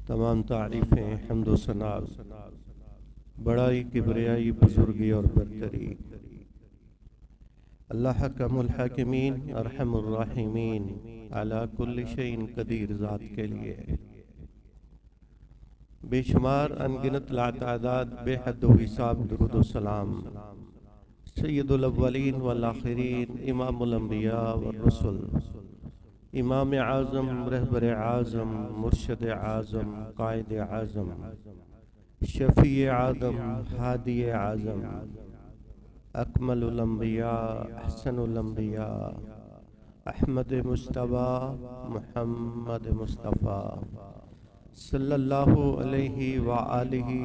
तमाम तारीफ़ें हम्द व सना बड़ाई किबरियाई बुजुर्गी और बरतरी अल्लाह हकमुल हाकिमीन अरहमुर राहिमीन अला कुल्ली शैइन कदीर ज़ात के लिए बेशुमार अनगिनत लातादाद बेहद व हिसाब दुरूद व सलाम सय्यदुल अव्वलीन वल आखिरीन इमामुल अंबिया व रुसुल इमाम आज़म रहबर आज़म मुर्शद आज़म कायद आज़म शफ़ी आदम हादी आज़म अकमलुल अंबिया अहसनुल अंबिया अहमद मुस्तफ़ा मुहम्मद मुस्तफ़ा सल्लल्लाहु अलैहि व आलिहि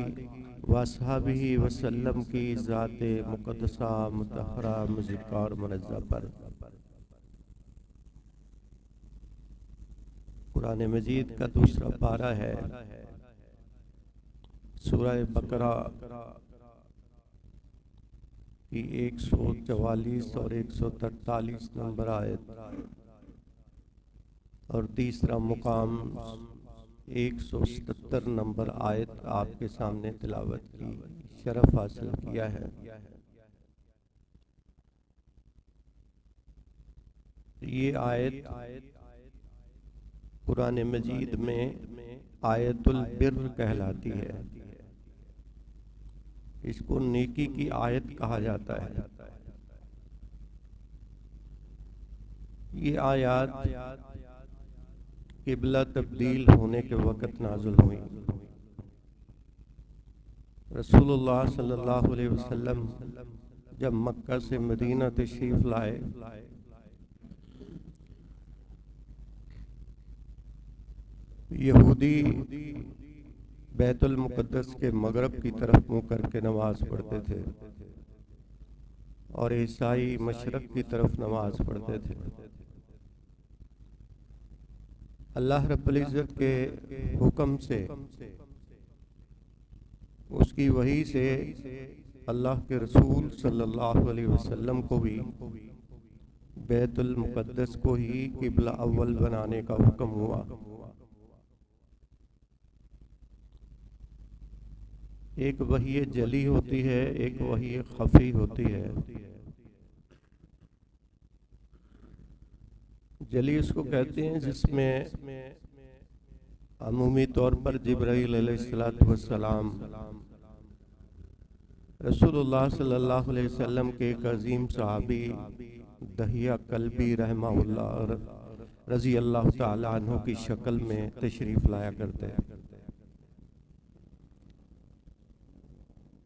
व अस्हाबिहि वसल्लम की ज़ाते मुक़द्दसा मुतहरा मुज़क्कार मुनज़्ज़ा पर कुरान मजीद का दूसरा पारा है। सूरह बकरा की 144 और 143 नंबर आयत और तीसरा मुकाम 177 नंबर आयत आपके सामने तिलावत की शरफ हासिल किया है। ये आयत कुरान मजीद में आयतुल बिर्र कहलाती है। इसको नेकी की आयत कहा जाता है। ये आयत किबला तब्दील होने के वक़्त नाज़िल हुई। रसूलुल्लाह सल्लल्लाहु अलैहि वसल्लम जब मक्का से मदीना तशरीफ लाए यहूदी बैतुल मुक़द्दस के मगरब की तरफ मुँह करके नमाज पढ़ते थे और ईसाई मशरक़ की तरफ नमाज पढ़ते थे। अल्लाह रब्बुल इज़्ज़त के हुक्म से उसकी वही से अल्लाह के रसूल सल्लल्लाहु अलैहि वसल्लम को भी बैतुल मुक़द्दस को ही किबला अव्वल बनाने का हुक्म हुआ। एक वही जली होती है, एक वही खफी होती है। जली उसको कहते हैं जिसमें अमूमी तौर पर जिब्राईल अलैहिस्सलातु वस्सलाम रसूलुल्लाह सल्लल्लाहु अलैहि वसल्लम के एक अजीम सहाबी दहिया कल्बी रहमहुल्लाह रज़ी अल्लाह ताला अन्हु की शक्ल में तशरीफ़ लाया करते हैं।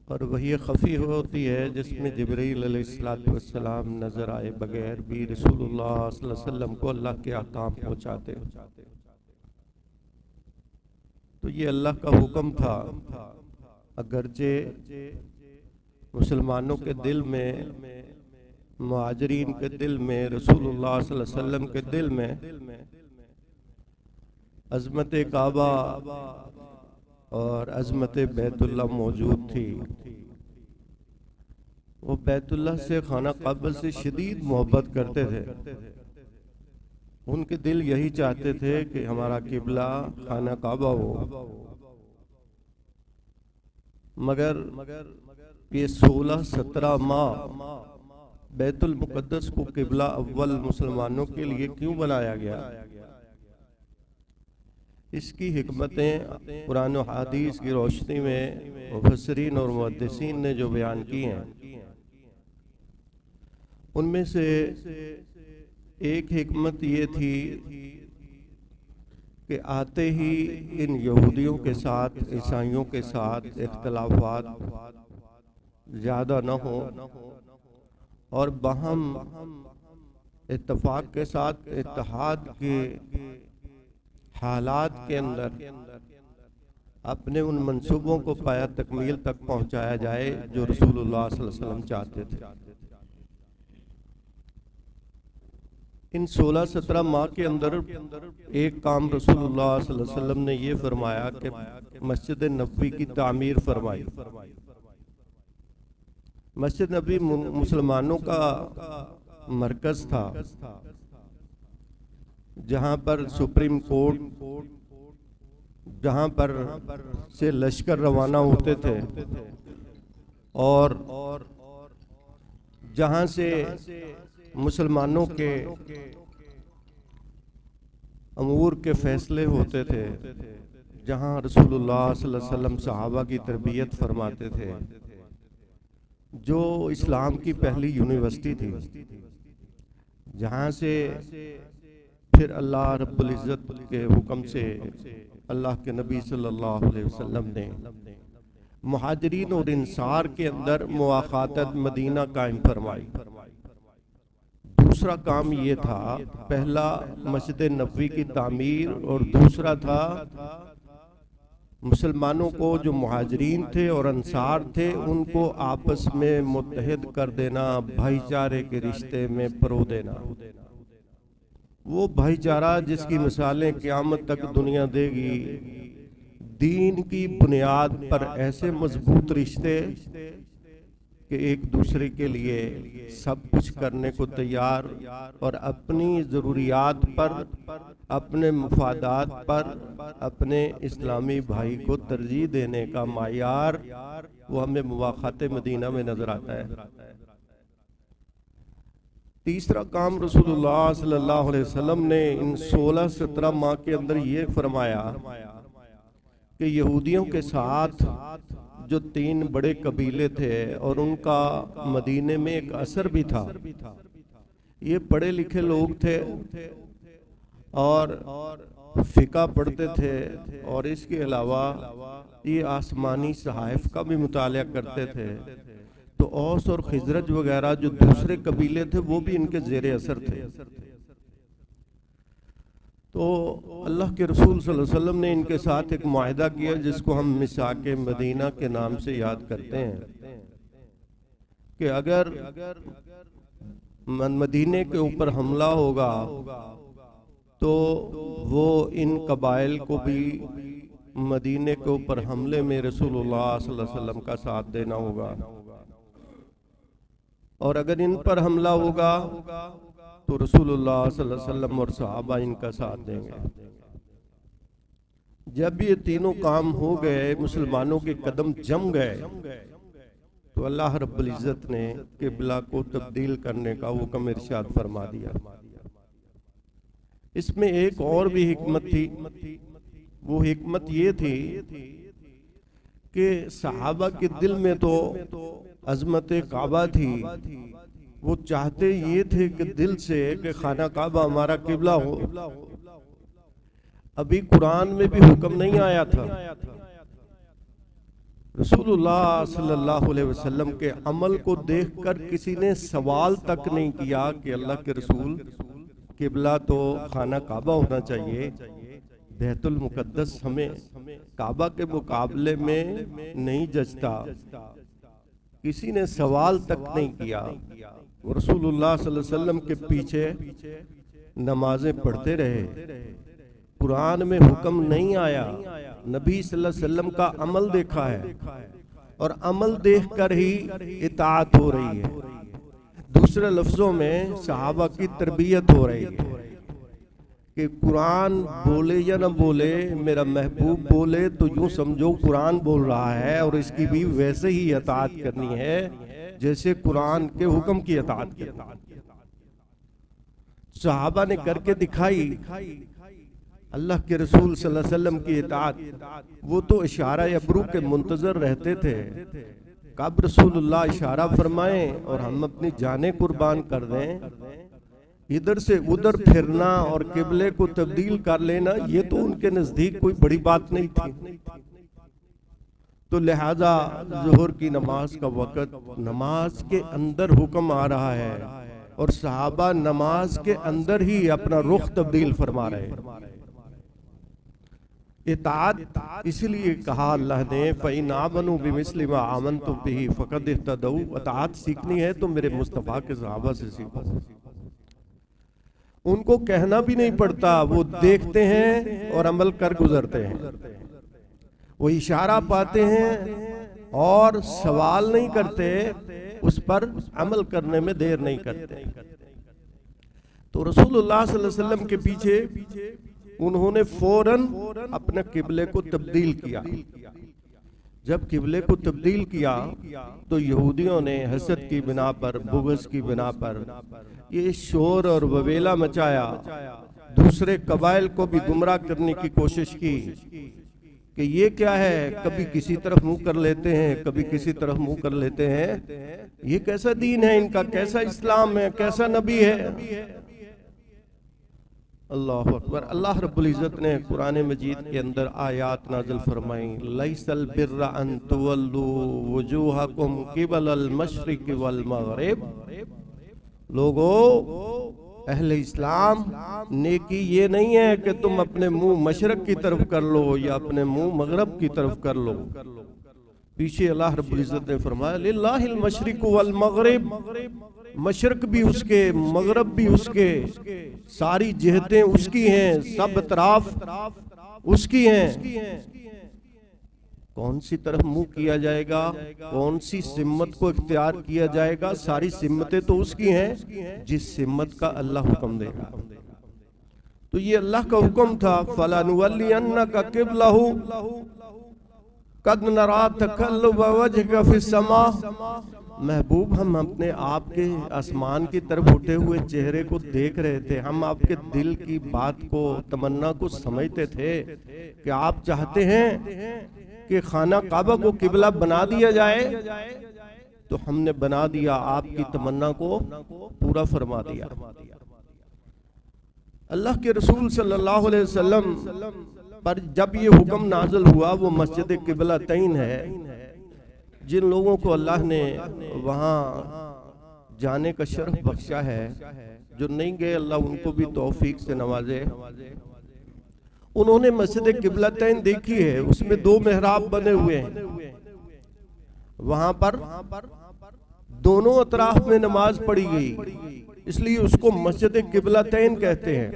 और वही खफ़ी होती है जिसमें जिब्रील अलैहिस्सलातु वस्सलाम नज़र आए बगैर भी रसूलुल्लाह सल्लल्लाहु अलैहि वसल्लम को अल्लाह के अहकाम पहुँचाते। तो ये अल्लाह का हुक्म था। अगरचे मुसलमानों के दिल में, मुहाजिरीन के दिल में, रसूलुल्लाह सल्लल्लाहु अलैहि वसल्लम के दिल में अज़मत काबा और अज़मत बैतुल्लाह मौजूद थी। वो बैतुल्लाह से खाना काबा से शदीद मोहब्बत करते थे। उनके दिल यही चाहते थे कि हमारा किबला खाना काबा हो। मगर ये 16-17 माह बैतुल मुक़द्दस को किबला अव्वल मुसलमानों के लिए क्यों बनाया गया? इसकी हिकमतें कुरान और हदीस की रोशनी में मुफस्सिरीन और मुहद्दिसीन ने जो बयान की हैं, उनमें से एक हिकमत ये थी कि आते ही इन यहूदियों के साथ, ईसाइयों के साथ इख्तिलाफात ज़्यादा न हो और बहम इत्तफाक के साथ इत्तेहाद के हालात के अंदर अपने उन मंसूबों को पाया तकमील तक पहुंचाया जाए जो रसूलुल्लाह सल्लल्लाहु अलैहि वसल्लम चाहते थे। इन 16-17 माह के अंदर एक काम रसूलुल्लाह सल्लल्लाहु अलैहि वसल्लम ने ये फरमाया कि मस्जिद नबवी की तामीर फरमाई। मस्जिद नबी मुसलमानों का मरकज था, जहाँ पर सुप्रीम कोर्ट जहाँ पर से लश्कर रवाना होते थे और जहाँ से मुसलमानों के अमूर के फैसले होते थे, जहाँ रसूलुल्लाह सल्लल्लाहु अलैहि वसल्लम सहाबा की तरबियत फरमाते थे, जो इस्लाम की पहली यूनिवर्सिटी थी, जहाँ से फिर अल्लाह रब्बुल इज़्ज़त के हुक्म से अल्लाह के नबी सल्लल्लाहु अलैहि वसल्लम ने मुहाजिरीन और इंसार के अंदर मुआखातत मदीना कायम फरमाई। दूसरा काम ये था, पहला मस्जिद नबवी की तामीर और दूसरा था मुसलमानों को जो मुहाजिरीन थे और अंसार थे उनको आपस में मुत्तहिद कर देना, भाईचारे के रिश्ते में परो देना। वो भाईचारा जिसकी मिसालें क़यामत तक दुनिया देगी। दीन की बुनियाद पर ऐसे मजबूत रिश्ते कि एक दूसरे के लिए सब कुछ करने को तैयार और अपनी ज़रूरियात पर, अपने मुफादात पर अपने इस्लामी भाई को तरजीह देने का मायार वो हमें मुवाख़ात मदीना में नजर आता है। तीसरा काम रसूलुल्लाह सल्लल्लाहु अलैहि वसल्लम ने इन 16-17 माह के अंदर ये फरमाया कि यहूदियों के साथ जो 3 बड़े कबीले थे और उनका मदीने में एक असर भी था। ये पढ़े लिखे लोग थे और फिका पढ़ते थे और इसके अलावा ये आसमानी सहाइफ का भी मुतालिया करते थे। तो औस और खिजरज वगैरह जो दूसरे कबीले थे वो भी इनके ज़ेरे असर थे। तो अल्लाह के रसूल सल्लल्लाहु अलैहि वसल्लम ने इनके साथ एक मुआहिदा किया जिसको हम मिसाके मदीना के नाम से याद करते हैं कि अगर मदीने के ऊपर हमला होगा तो वो इन कबाइल को भी मदीने के ऊपर हमले में रसूलुल्लाह सल्लल्लाहु अलैहि वसल्लम का साथ देना होगा, और अगर इन पर हमला होगा तो रसूलुल्लाह सल्लल्लाहु अलैहि वसल्लम और सहाबा इनका साथ देंगे। जब ये तीनों काम हो गए, मुसलमानों के कदम जम गए, तो अल्लाह रब्बुल इज़्ज़त ने किबला को तब्दील करने का हुक्म इरशाद फरमा दिया। इसमें एक और भी हिकमत थी। वो हिकमत ये थी कि सहाबा के दिल में तो अजमत काबा थी। वो चाहते ये थे कि दिल से कि खाना काबा हमारा किबला हो। अभी कुरान में भी हुक्म नहीं आया था। रसूलुल्लाह सल्लल्लाहु अलैहि वसल्लम के अमल को देखकर किसी ने सवाल तक नहीं किया कि अल्लाह के रसूल, किबला तो खाना काबा होना चाहिए, बैतुल मुकद्दस हमें काबा के मुकाबले में नहीं जचता। किसी ने सवाल तक नहीं किया। रसूलुल्लाह सल्लल्लाहु अलैहि वसल्लम के पीछे नमाजें पढ़ते रहे। कुरान में हुक्म नहीं आया, नबी सल्लल्लाहु अलैहि वसल्लम का अमल देखा है और अमल देखकर ही इताअत हो रही है। दूसरे लफ्जों में सहाबा की तरबियत हो रही है कि कुरान बोले या न बोले, मेरा महबूब बोले तो यूं समझो कुरान बोल रहा है और इसकी भी वैसे ही इताअत करनी है जैसे कुरान के हुक्म की इताअत करनी। सहाबा ने करके दिखाई अल्लाह के रसूल सल्लल्लाहु अलैहि वसल्लम की इताअत। वो तो इशारा अबरू के मुंतजर रहते थे, कब रसूलुल्लाह इशारा फरमाएं और हम अपनी जानें कुर्बान कर दें। इधर से उधर फिरना और किबले को तब्दील कर लेना ये तो उनके नजदीक कोई बड़ी बात नहीं थी। तो लिहाजा ज़ोहर की नमाज का वक़्त, नमाज के अंदर हुक्म आ रहा है और सहाबा नमाज के अंदर ही अपना रुख तब्दील फरमा रहे। इताअत इसलिए कहा अल्लाह ने, फ़इन आमनू बिमिस्लि मा आमनतुम बिही फ़क़द इह्तदऊ। इताअत सीखनी है तो मेरे मुस्तफ़ा के सहाबा से सीखो। उनको कहना भी नहीं पड़ता, वो देखते हैं और अमल कर गुजरते हैं। वो इशारा पाते हैं और सवाल नहीं करते, उस पर अमल करने में देर नहीं करते। तो रसूलुल्लाह सल्लल्लाहु अलैहि वसल्लम के पीछे उन्होंने फौरन अपने किबले को तब्दील किया। जब किबले को तब्दील किया तो यहूदियों ने हसद की बिना पर, बुग़्ज़ की बिना पर ये शोर और ववेला मचाया, दूसरे कबाइल को भी गुमराह करने की कोशिश की कि ये क्या है, कभी किसी तरफ मुंह कर लेते हैं, कभी किसी तरफ मुंह कर लेते हैं, ये कैसा दीन है इनका, कैसा इस्लाम है, कैसा नबी है। अल्लाह अकबर। अल्लाह रब्बुल इज़्ज़त ने कुरान मजीद के अंदर आयात नाज़िल फरमाई, लैसल बिर्रा अन तुवल्लू वजूहकुम क़िबलल मशरिक़ वल मग़रिब। लोगो, अहले इस्लाम, नेकी ये नहीं है कि तुम अपने मुंह मशरक की तरफ कर लो या अपने मुंह मगरब की तरफ कर लो। पीछे अल्लाह रब्बुल इज़्ज़त ने फरमाया, लिल्लाहिल मशरिक़ वल मग़रिब, मशरक भी उसके, मगरब भी उसके, सारी जिहतें उसकी हैं, सब अतराफ उसकी हैं। कौन सी तरफ मुंह किया जाएगा, कौन सी सिम्मत को इख्तियार किया जाएगा, सारी सिम्मतें तो उसकी हैं जिस सिम्मत का अल्लाह हुक्म देगा। तो ये अल्लाह का हुक्म था, फलानुवल्लियन्नका क़िबलहु कद नरा तक़ल्लुब वजहिका फ़िस्समा। महबूब, हम अपने आपके आसमान की तरफ उठे हुए चेहरे को देख रहे थे, हम आपके दिल की बात को, तमन्ना को समझते थे कि आप चाहते हैं कि खाना काबा को किबला बना दिया जाए, तो हमने बना दिया, आपकी तमन्ना को पूरा फरमा दिया। अल्लाह के रसूल सल्लल्लाहु अलैहि वसल्लम पर जब ये हुक्म नाज़िल हुआ, वो मस्जिद क़िबलतैन है, जिन लोगों को अल्लाह ने वहाँ जाने का शर्फ बख्शा है, जो नहीं गए अल्लाह उनको भी तौफीक से नवाजे। उन्होंने मस्जिद क़िबलतैन देखी है, उसमें 2 मेहराब बने हुए हैं, वहां पर दोनों अतराफ में नमाज पढ़ी गई, इसलिए उसको मस्जिद क़िबलतैन कहते हैं।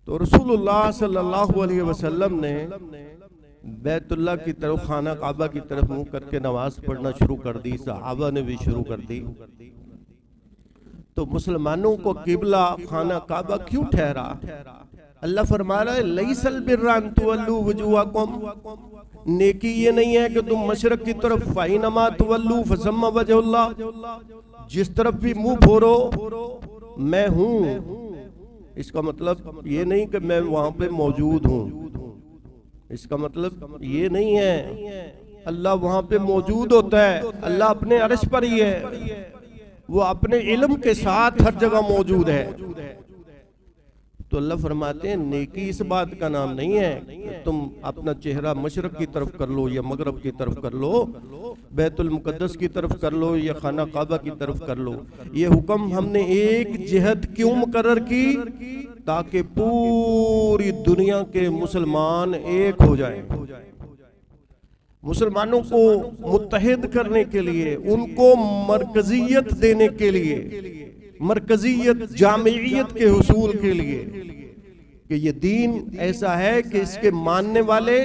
तो रसूलुल्लाह सल्लल्लाहु अलैहि वसल्लम ने बैतुल्लाह की तरफ, खाना काबा की तरफ मुंह करके नमाज पढ़ना शुरू कर दी, सहाबा ने भी शुरू कर दी। तो मुसलमानों को किबला खाना काबा क्यों ठहरा? अल्लाह फरमा रहा है, लैसल बिर्रा अन तुवल्लू वजूहकुम, नेकी ये नहीं है कि तुम मशरक की तरफ, फ़इन्नमा तुवल्लू फसम्मा वजहुल्लाह, जिस तरफ भी मुंह फोरो मैं हूँ। इसका मतलब ये नहीं कि मैं वहां पे मौजूद हूँ, इसका मतलब ये नहीं है अल्लाह वहां पे मौजूद होता है। अल्लाह अपने अर्श पर ही है, वो अपने इल्म के साथ हर जगह मौजूद है। तो अल्लाह फरमाते हैं, नेकी इस बात का नाम नहीं है कि तुम अपना चेहरा मशरक की तरफ कर लो या मगरब की तरफ कर लो, बैतुल मुकद्दस की तरफ कर लो या खाना काबा की तरफ कर लो। ये हुक्म हमने एक जिहद क्यों मुकर्रर की? ताकि पूरी दुनिया के मुसलमान एक हो जाएं, मुसलमानों को मुत्तहिद करने के लिए, उनको मरकजियत देने के लिए, मरकजियत जामियत के हुसूल के लिए, कि ये दीन ऐसा है कि इसके मानने वाले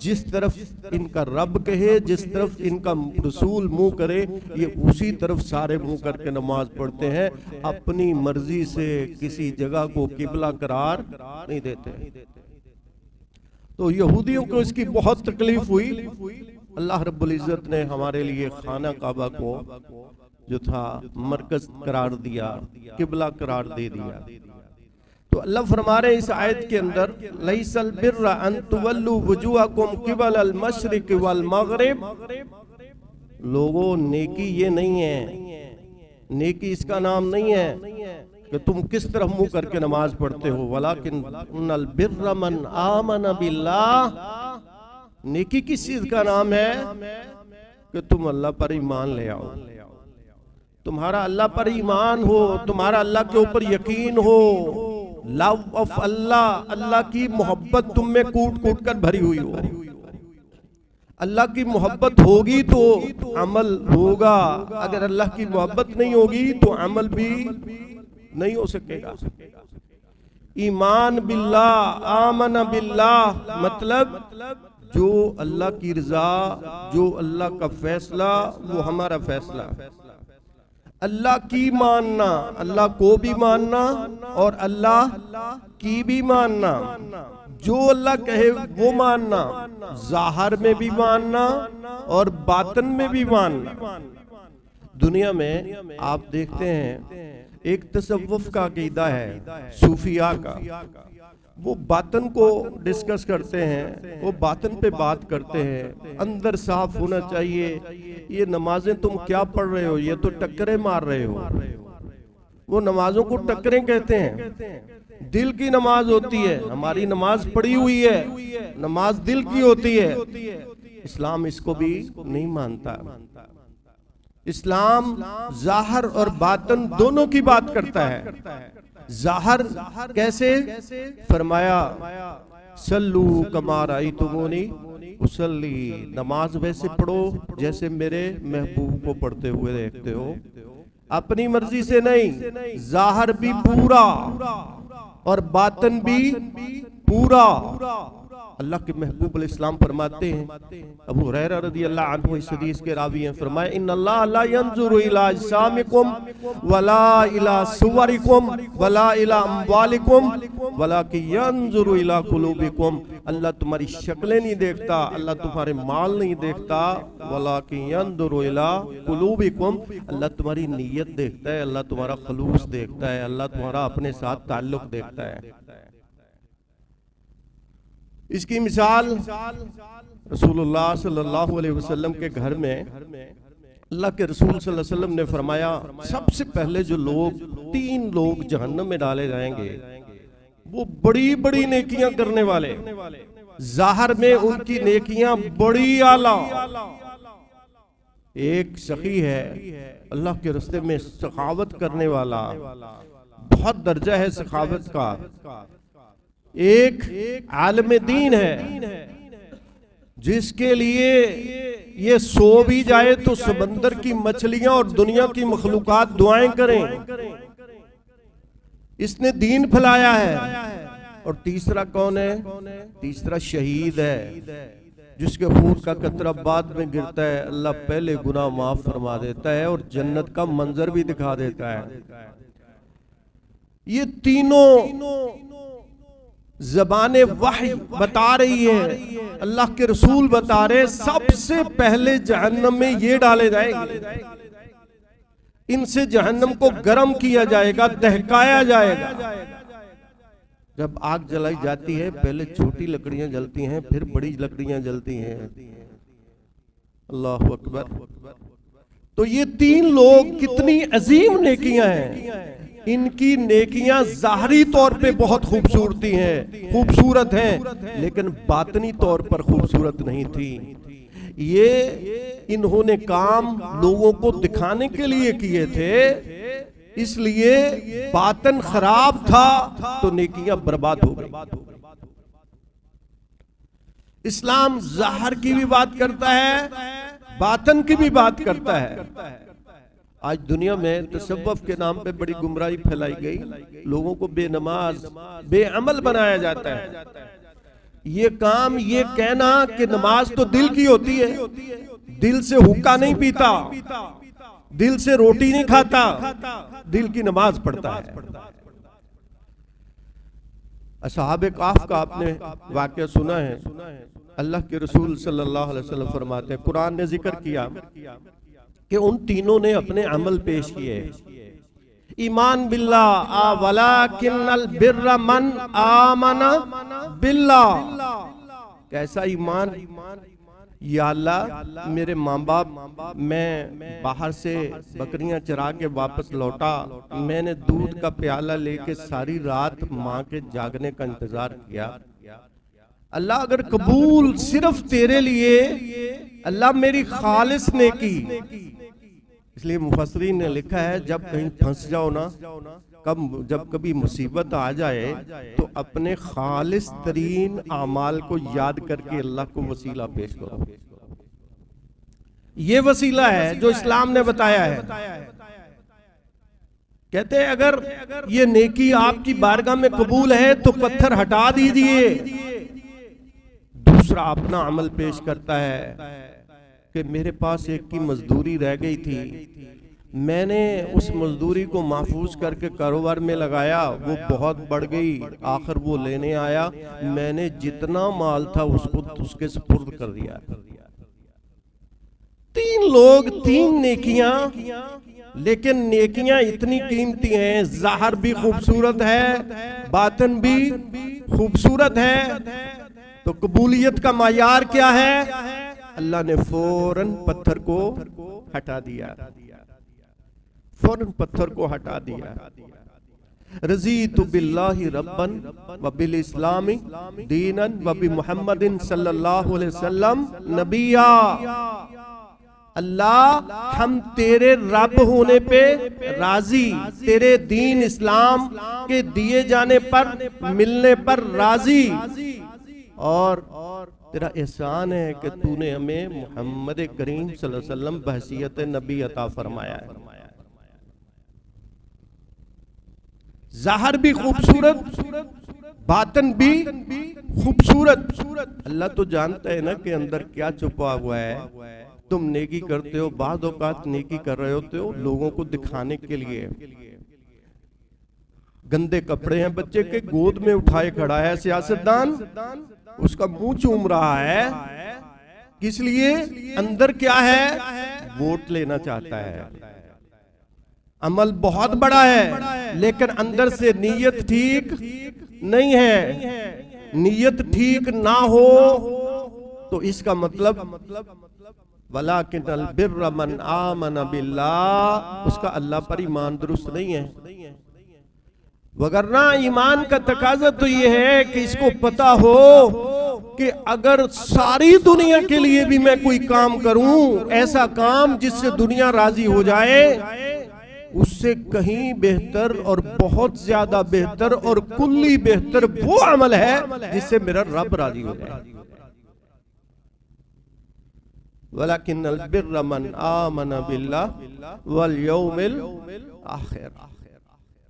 जिस तरफ इनका रब कहे, जिस तरफ इनका रसूल मुंह करे, ये उसी तरफ सारे मुंह करके नमाज पढ़ते हैं, अपनी मर्जी से किसी जगह को किबला करार नहीं देते। तो यहूदियों को इसकी बहुत तकलीफ हुई। अल्लाह रब्बुल इज़्ज़त ने हमारे लिए खाना काबा को जो था मरकज करार दिया, किबला करार दे दिया। तो अल्लाह फरमा रहे इस आयत के अंदर, लैसल बिर्रा अन तुवल्लू वजूहकुम क़िबलल मशरिक़ वल मग़रिब, लोगों नेकी ये नहीं है, नेकी इसका नाम नहीं है कि तुम किस तरफ मुंह करके नमाज पढ़ते हो। वलाकिन्नल बिर्रा मन आमन बिल्लाह, नेकी किस चीज का नाम है? कि तुम अल्लाह पर ईमान ले आओ, तुम्हारा अल्लाह पर ईमान हो, तुम्हारा अल्लाह के ऊपर यकीन हो, लव ऑफ अल्लाह, अल्लाह की मोहब्बत तुम में कूट कूट कर भरी हुई हो। अल्लाह की मोहब्बत होगी तो अमल होगा, अगर अल्लाह की मोहब्बत नहीं होगी तो अमल भी नहीं हो सकेगा। ईमान बिल्लाह, आमन बिल्लाह मतलब जो अल्लाह की रजा, जो अल्लाह का फैसला, वो हमारा फैसला। अल्लाह की मानना, अल्लाह को भी मानना और अल्लाह की भी मानना। जो अल्लाह कहे वो मानना, ज़ाहिर में भी मानना और बातन में भी मानना। दुनिया में आप देखते हैं एक तसव्वुफ का अकीदा है सूफिया का, वो बातन को डिस्कस करते हैं, वो बातन पे बात करते हैं। अंदर साफ होना चाहिए। ये नमाजें तुम क्या पढ़ रहे हो, ये तो टक्करें मार रहे हो। वो नमाजों को टक्करें कहते हैं। दिल की नमाज होती है, हमारी नमाज पढ़ी हुई है, नमाज दिल की होती है। इस्लाम इसको भी नहीं मानता। इस्लाम ज़ाहिर और बातन दोनों की बात करता है। ज़ाहिर कैसे? फरमाया सल्लू कमा रअयतुमूनी उसल्ली, नमाज वैसे पढ़ो जैसे मेरे महबूब को पढ़ते हुए देखते हो। अपनी मर्जी से नहीं, ज़ाहिर भी पूरा और बातन भी पूरा। अल्लाह के महबूब अलैहिस्सलाम फरमाते हैं, अबू हुरैरा रज़ियल्लाहु अन्हु इस हदीस के रावी हैं, फरमाया इन्नल्लाह ला यंजुरु इला अजसामिकुम वला इला सुवरिकुम वला इला अम्वालिकुम वलाकि यंजुरु इला कुलूबिकुम। अल्लाह तुम्हारी शक्लें नहीं देखता, अल्लाह तुम्हारे माल नहीं देखता, वलाकि यंजुरु इला कुलूबिकुम, अल्लाह तुम्हारी नीयत देखता है, अल्लाह तुम्हारा खलूस देखता है, अल्लाह तुम्हारा अपने साथ ताल्लुक देखता है। इसकी मिसाल रसूलुल्लाह सल्लल्लाहु अलैहि वसल्लम के घर में अल्लाह के रसूल सल्लल्लाहु अलैहि वसल्लम ने फरमाया, सबसे पहले जो लोग 3 लोग जहन्नम में डाले जाएंगे वो बड़ी बड़ी नेकियां करने वाले, ज़ाहिर में उनकी नेकियां बड़ी आला। एक सखी है, अल्लाह के रास्ते में सखावत करने वाला, बहुत दर्जा है सखावत का। एक आलम दीन है जिसके लिए ये सो भी जाए तो समंदर की मछलियां और दुनिया की मखलूकात दुआएं करें, इसने दीन फैलाया है। और तीसरा कौन है? तीसरा शहीद है जिसके खून का कतरा बाद में गिरता है, अल्लाह पहले गुनाह माफ फरमा देता है और जन्नत का मंजर भी दिखा देता है। ये तीनों ज़बाने वही बता रही है, अल्लाह के रसूल बता रहे, सबसे पहले जहन्नम में ये डाले जाएंगे। इनसे जहन्नम को गर्म किया जाएगा, दहकाया जाएगा। जब आग जलाई जाती है, पहले छोटी लकड़ियां जलती हैं, फिर बड़ी लकड़ियां जलती हैं। अल्लाहु अकबर। तो ये 3 लोग कितनी अजीम नेकियां हैं। इनकी नेकियां ज़ाहरी तौर पे बहुत खूबसूरत हैं, लेकिन बातनी तौर पर खूबसूरत नहीं थी। ये इन्होंने काम लोगों को दिखाने के लिए किए थे, इसलिए बातन खराब था तो नेकियां बर्बाद हो गई। इस्लाम ज़ाहिर की भी बात करता है, बातन की भी बात करता है। आज दुनिया में तसव्वुफ के नाम पे बड़ी गुमराही फैलाई गई, लोगों को बेनमाज बेअमल बनाया जाता है। ये काम, ये कहना कि नमाज तो दिल की होती है, दिल से हुक्का नहीं पीता, दिल से रोटी नहीं खाता, दिल की नमाज पढ़ता है। असहाबे काफ का आपने वाकया सुना है। अल्लाह के रसूल सल्लल्लाहु अलैहि वसल्लम फरमाते हैं, कुरान ने जिक्र किया कि उन तीनों ने अपने अमल पेश किए। ईमान बिल्लाह वलाकिन्नल बिर्रा मन आमना बिल्लाह। कैसा ईमान? या अल्लाह, मेरे माँ बाप, मैं बाहर से बकरियां चरा के वापस लौटा, मैंने दूध का प्याला लेके सारी रात माँ के जागने का इंतजार किया। अल्लाह अगर कबूल सिर्फ तेरे लिए, अल्लाह मेरी खालिस नेकी। इसलिए मुफस्सिरीन ने लिखा है, जब कहीं फंस जाओ ना, जब कभी मुसीबत आ जाए तो अपने खालिस तरीन आमाल को याद करके अल्लाह को वसीला पेश करो। ये वसीला है जो इस्लाम ने बताया है। कहते हैं अगर ये नेकी आपकी बारगाह में कबूल है तो पत्थर हटा दीजिए। दूसरा अपना अमल पेश करता है कि मेरे पास एक की मजदूरी रह गई थी, मैंने उस मजदूरी को महफूज करके कारोबार में लगाया, वो बहुत बढ़ गई, आखिर वो लेने आया, मैंने जितना माल था उसको उसके सुपुर्द कर दिया। 3 लोग 3 नेकियां, लेकिन नेकियां इतनी कीमती हैं, ज़ाहिर भी खूबसूरत है, बातिन भी खूबसूरत है, तो कबूलियत का मायार क्या है? अल्लाह ने फौरन पत्थर को हटा दिया, फौरन पत्थर को हटा दिया। रज़ीतु बिल्लाहि रब्बन व बिल इस्लामी दीनन व बि मुहम्मदिन सल्लल्लाहु अलैहि वसल्लम नबिया। अल्लाह, हम तेरे रब होने पे राजी, तेरे दीन इस्लाम के दिए जाने पर, मिलने पर राजी, और तेरा एहसान है कि तूने हमें मोहम्मद करीम सल्लल्लाहु अलैहि वसल्लम बहसियत नबी अता फरमाया है। ज़ाहिर भी खूबसूरत, बातन भी खूबसूरत। अल्लाह तो जानता है ना कि अंदर क्या छुपा हुआ है। तुम नेकी करते हो, बाद औकात नेकी कर रहे होते हो लोगों को दिखाने के लिए। गंदे कपड़े हैं बच्चे के, गोद में उठाए खड़ा है सियासतदान, उसका मुंह चूम रहा है, किस लिए? अंदर क्या है? वोट लेना चाहता है। अमल बहुत बड़ा है, लेकिन अंदर से नीयत ठीक नहीं है। नीयत ठीक ना हो तो इसका मतलब वलाकिनल बिर्र मन आमन बिल्लाह, उसका अल्लाह पर ईमान दुरुस्त नहीं है। वगरना ईमान का तकाजा तो ये है कि इसको पता हो कि अगर सारी दुनिया के लिए भी मैं कोई काम करूं, ऐसा काम जिससे दुनिया राजी हो जाए, उससे कहीं बेहतर और बहुत ज्यादा बेहतर और कुल्ली बेहतर वो अमल है जिससे मेरा रब राजी हो जाए। वलाकिन्नल बिर्र मन आमन बिल्लाह वल यौमिल आखिर।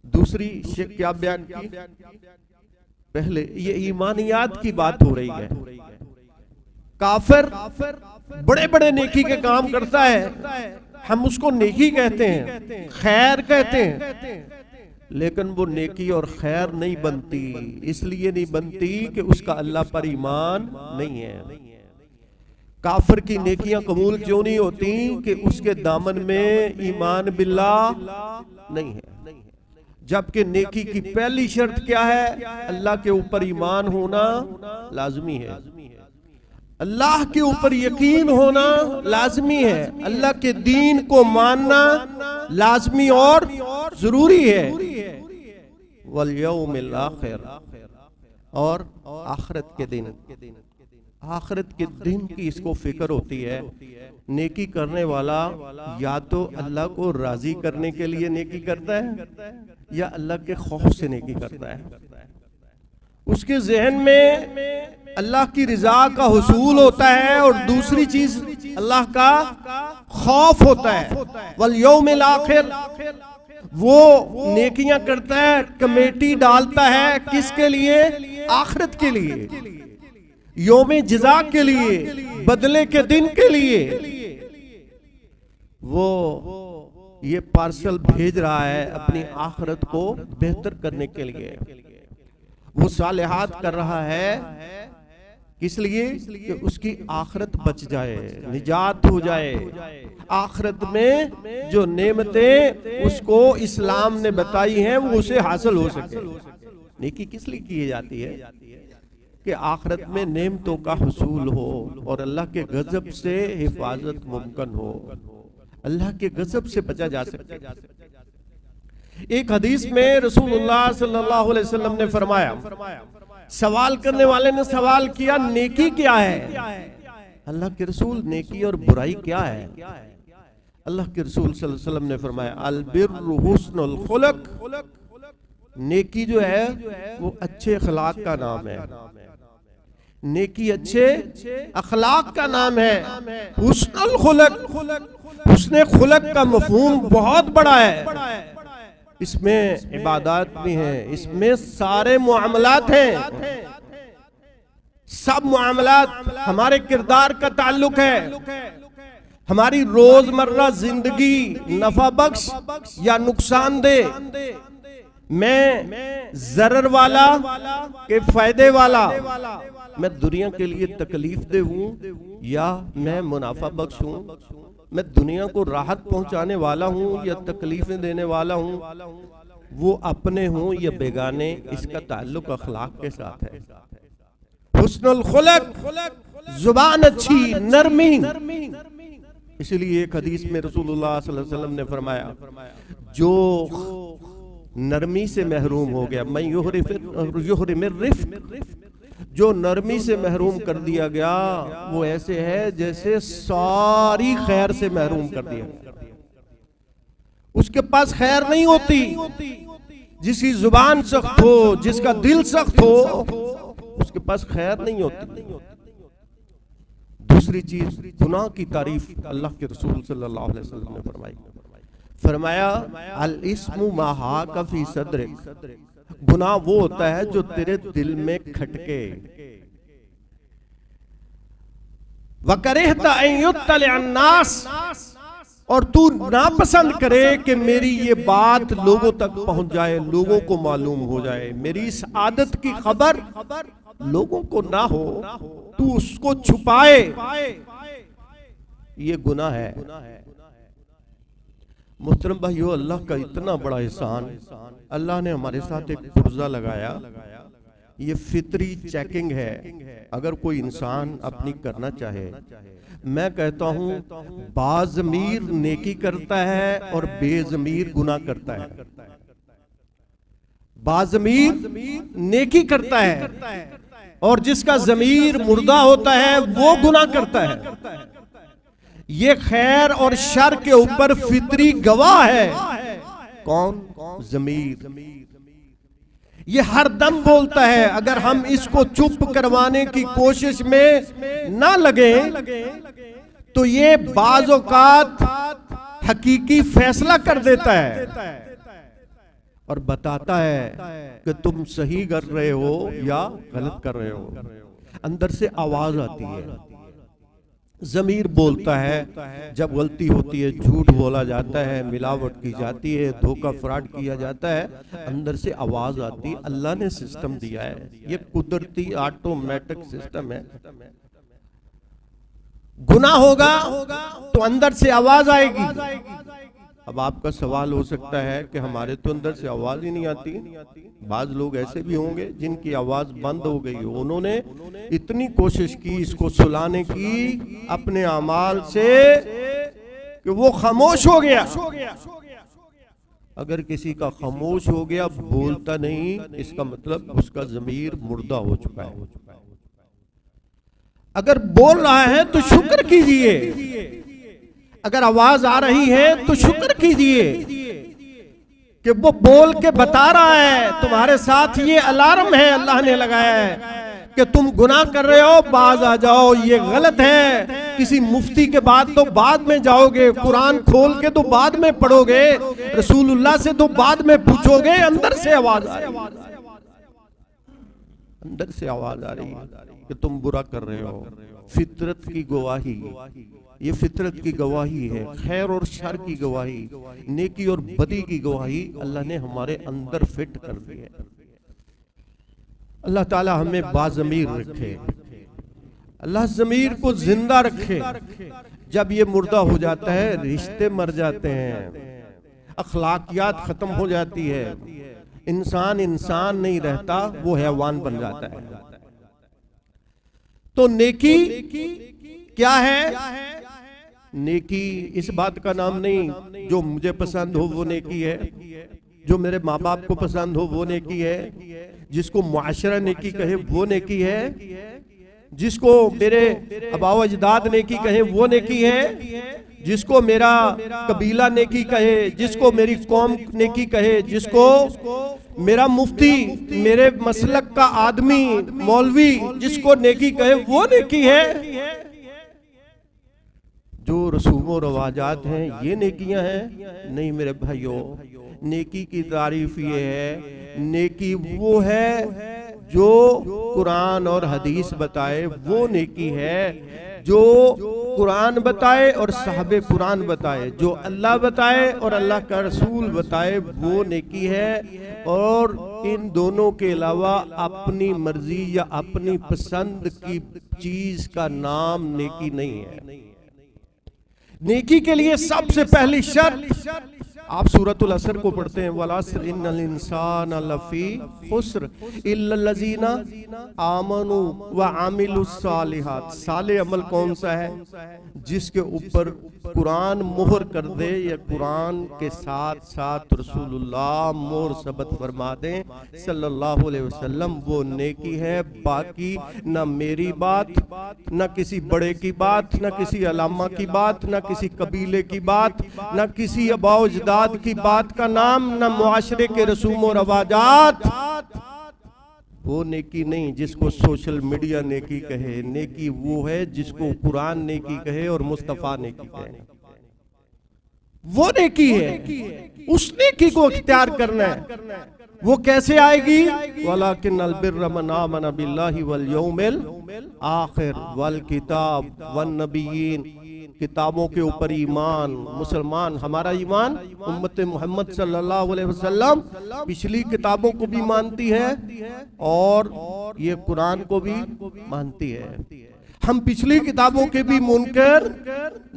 दूसरी शेख क्या बयान की? पहले ये ईमानियात की बात हो रही है। काफिर बड़े बड़े नेकी के काम करता है, हम उसको नेकी कहते हैं, खैर कहते हैं, लेकिन वो नेकी और खैर नहीं बनती। इसलिए नहीं बनती कि उसका अल्लाह पर ईमान नहीं है। काफिर की नेकियां कबूल क्यों नहीं होती? कि उसके दामन में ईमान बिल्लाह नहीं है। जबकि नेकी की पहली शर्त क्या है? अल्लाह के ऊपर ईमान होना लाजमी है, अल्लाह के ऊपर यकीन होना लाजमी है, अल्लाह के दीन को मानना लाजमी और जरूरी है। वल यौमिल आखिर, और आखिरत के दिन, आखिरत के दिन की इसको फिक्र होती है। नेकी करने वाला या तो अल्लाह को राजी करने के लिए नेकी करता है या अल्लाह के खौफ से नेकी करता है। उसके जहन में अल्लाह की रिजा का हुसूल होता है और दूसरी चीज अल्लाह का खौफ होता है। वल यौमिल आखिर, वो नेकियां करता है, कमेटी डालता है, किसके लिए? आखिरत के लिए, यौमे जज़ा के लिए, बदले के दिन के लिए। वो ये पार्सल भेज रहा है अपनी आखिरत को बेहतर करने के लिए। वो सालिहात कर रहा है किस लिए? कि उसकी आखिरत बच जाए, निजात हो जाए। आखिरत में जो नेमतें उसको इस्लाम ने बताई हैं वो उसे हासिल हो सके। नेकी किस लिए की जाती है? कि आखिरत में नेमतों का हुसूल हो और अल्लाह के गजब से हिफाजत मुमकिन हो, अल्लाह के गजब से बचा जा सके। एक हदीस में रसूलुल्लाह सल्लल्लाहु अलैहि वसल्लम ने फरमाया, सवाल करने वाले ने सवाल किया, नेकी क्या है? अल्लाह के रसूल, नेकी और बुराई क्या है? अल्लाह के रसूल सल्लल्लाहु अलैहि वसल्लम ने फरमाया, अल बिर्रु हुस्नुल खुलक, नेकी जो है वो अच्छे अखलाक का नाम है। नेकी अच्छे अखलाक का नाम है। हुस्नुल खुलक, हुस्ने खुलक का मफहूम बहुत बड़ा है। इसमें इबादत भी है, इसमें सारे मुआमलात हैं, सब मुआमलात हमारे किरदार का ताल्लुक है। हमारी रोजमर्रा जिंदगी नफा बख्श या नुकसानदेह, मैं जरर वाला के फायदे वाला, मैं दुनिया के लिए तकलीफ दे हूं या मैं मुनाफा बख्श हूं, मैं दुनिया को राहत पहुंचाने वाला हूं या तकलीफें देने वाला हूं, वो अपने हों या बेगाने, इसका ताल्लुक अखलाक के साथ है। हुस्नुल खुलक, जुबान अच्छी, नरमी। इसलिए एक हदीस में रसूलुल्लाह सल्लल्लाहु अलैहि वसल्लम ने फरमाया, जो नरमी से महरूम हो गया, मैं युहरिमिर रिफ्क, जो नरमी से महरूम कर दिया गया वो ऐसे है जैसे सारी खैर से महरूम कर दिया गया। उसके पास खैर नहीं होती। जिसकी जुबान सख्त हो, जिसका दिल सख्त हो, उसके पास खैर नहीं होती। दूसरी चीज, गुनाह की तारीफ अल्लाह के रसूल सल्लल्लाहु अलैहि वसल्लम ने फरमाया, अल इस्मु मा हाका फी सदरिक, गुनाह वो होता है जो तेरे दिल में खटके। वकरहता अन युत्तलिअ अन्नास, और तू नापसंद करे कि मेरी ये बात लोगों तक पहुंच जाए, लोगों को मालूम हो जाए, मेरी इस आदत की खबर लोगों को ना हो, तू उसको छुपाए, ये गुनाह है। मोहतरम भाइयों, अल्लाह का इतना बड़ा एहसान, अल्लाह ने हमारे साथ एक पुर्जा लगाया। ये फितरी चेकिंग है। अगर कोई इंसान अपनी करना चाहे, मैं कहता हूं बाज़मीर नेकी करता है और बेज़मीर गुनाह करता है। बाज़मीर नेकी करता है और जिसका ज़मीर मुर्दा होता है वो गुनाह करता है। ये खैर और शर के ऊपर फितरी गवाह है। कौन? ज़मीर। ये हर दम बोलता है। अगर हम इसको चुप करवाने की कोशिश में ना लगे तो ये बाज़ औक़ात हकीकी फैसला कर देता है और बताता है कि तुम सही कर रहे हो या गलत कर रहे हो। अंदर से आवाज आती है। ज़मीर बोलता है जब गलती होती है, झूठ बोला जाता है, मिलावट की जाती है, धोखा फ्रॉड किया जाता है, अंदर से आवाज आती है। अल्लाह ने सिस्टम दिया है, ये कुदरती ऑटोमेटिक सिस्टम है। गुनाह होगा तो अंदर से आवाज आएगी। अब आपका सवाल हो सकता है कि हमारे तो अंदर से आवाज ही नहीं आती। बाज लोग ऐसे भी होंगे जिनकी आवाज बंद हो गई हो, उन्होंने इतनी कोशिश की इसको सुलाने की अपने अमाल से कि वो खामोश हो गया। अगर किसी का खामोश हो गया, बोलता नहीं, इसका मतलब उसका ज़मीर मुर्दा हो चुका है। अगर बोल रहा है तो शुक्र कीजिए, अगर आवाज आ रही है तो शुक्र कीजिए कि वो बोल के बता रहा है तुम्हारे साथ ये अलार्म है अल्लाह ने लगाया है कि तुम गुनाह कर रहे हो, बाज आ जाओ, ये गलत है। किसी मुफ्ती के बाद तो बाद में जाओगे, कुरान खोल के तो बाद में पढ़ोगे, रसूलुल्लाह से तो बाद में पूछोगे। अंदर से आवाज आ रही है, अंदर से आवाज आ रही है कि तुम बुरा कर रहे हो। फितरत की गवाही, ये फितरत की गवाही है, खैर और शर की गवाही, नेकी और बदी की गवाही अल्लाह ने हमारे अंदर फिट कर दी है। अल्लाह ताला हमें बाज़मीर रखे, अल्लाह ज़मीर को जिंदा रखे। जब ये मुर्दा हो जाता है, रिश्ते मर जाते हैं, अखलाकियात खत्म हो जाती है, इंसान इंसान नहीं रहता, वो हैवान बन जाता है। तो नेकी क्या है? नेकी इस बात का नाम नहीं जो मुझे पसंद हो वो नेकी है, जो मेरे माँ बाप को पसंद हो वो नेकी है, जिसको मुआशरा नेकी कहे वो नेकी है, जिसको मेरे अबाव अजदाद नेकी कहे वो नेकी है, जिसको मेरा कबीला नेकी कहे, जिसको मेरी कौम नेकी कहे, जिसको मेरा मुफ्ती, मेरे मसलक का आदमी, मौलवी जिसको नेकी कहे वो नेकी है। जो रसूम और रवाजात हैं ये नेकियां हैं? नहीं मेरे भाइयों, नेकी की तारीफ ये है, नेकी वो है जो कुरान और हदीस बताए वो नेकी है, जो कुरान बताए और साहबे कुरान बताए, जो अल्लाह बताए और अल्लाह का रसूल बताए वो नेकी है। और इन दोनों के अलावा अपनी मर्जी या अपनी पसंद की चीज का नाम नेकी नहीं है। नेकी के लिए सबसे पहली शर्त, आप सूरतुल असर को पढ़ते हैं, वल अस्र इन्नल इंसाना लफी खुस्र इल्लल्लज़ीना आमनु व आमिलुस सालिहात। साले अमल कौन सा है? जिसके ऊपर कुरान मोहर कर दे या कुरान के साथ साथ रसूलुल्लाह मोहर सबत फरमा दें सल्लल्लाहु अलैहि वसल्लम, वो नेकी है। बाकी ना मेरी बात, ना किसी बड़े की बात, ना किसी अलामा की बात, ना किसी कबीले की बात, ना किसी अबाउजदाद की बात का नाम, ना मुआशरे के रसूम और रवाजात, वो नेकी नहीं जिसको सोशल मीडिया नेकी कहे। नेकी वो है जिसको कुरान नेकी कहे और मुस्तफा नेकी कहे, वो नेकी है। उस नेकी को इख्तियार करना है। वो कैसे आएगी? वलाकिन्नल बिर्र मन आमन बिल्लाहि वल यौमिल आखिर वल किताब वन नबिय्यीन। किताबों के ऊपर ईमान। मुसलमान, हमारा ईमान उम्मत मोहम्मद सल्लल्लाहु अलैहि वसल्लम पिछली किताबों को भी मानती है और ये कुरान को भी मानती है। हम पिछली किताबों के भी मुनकर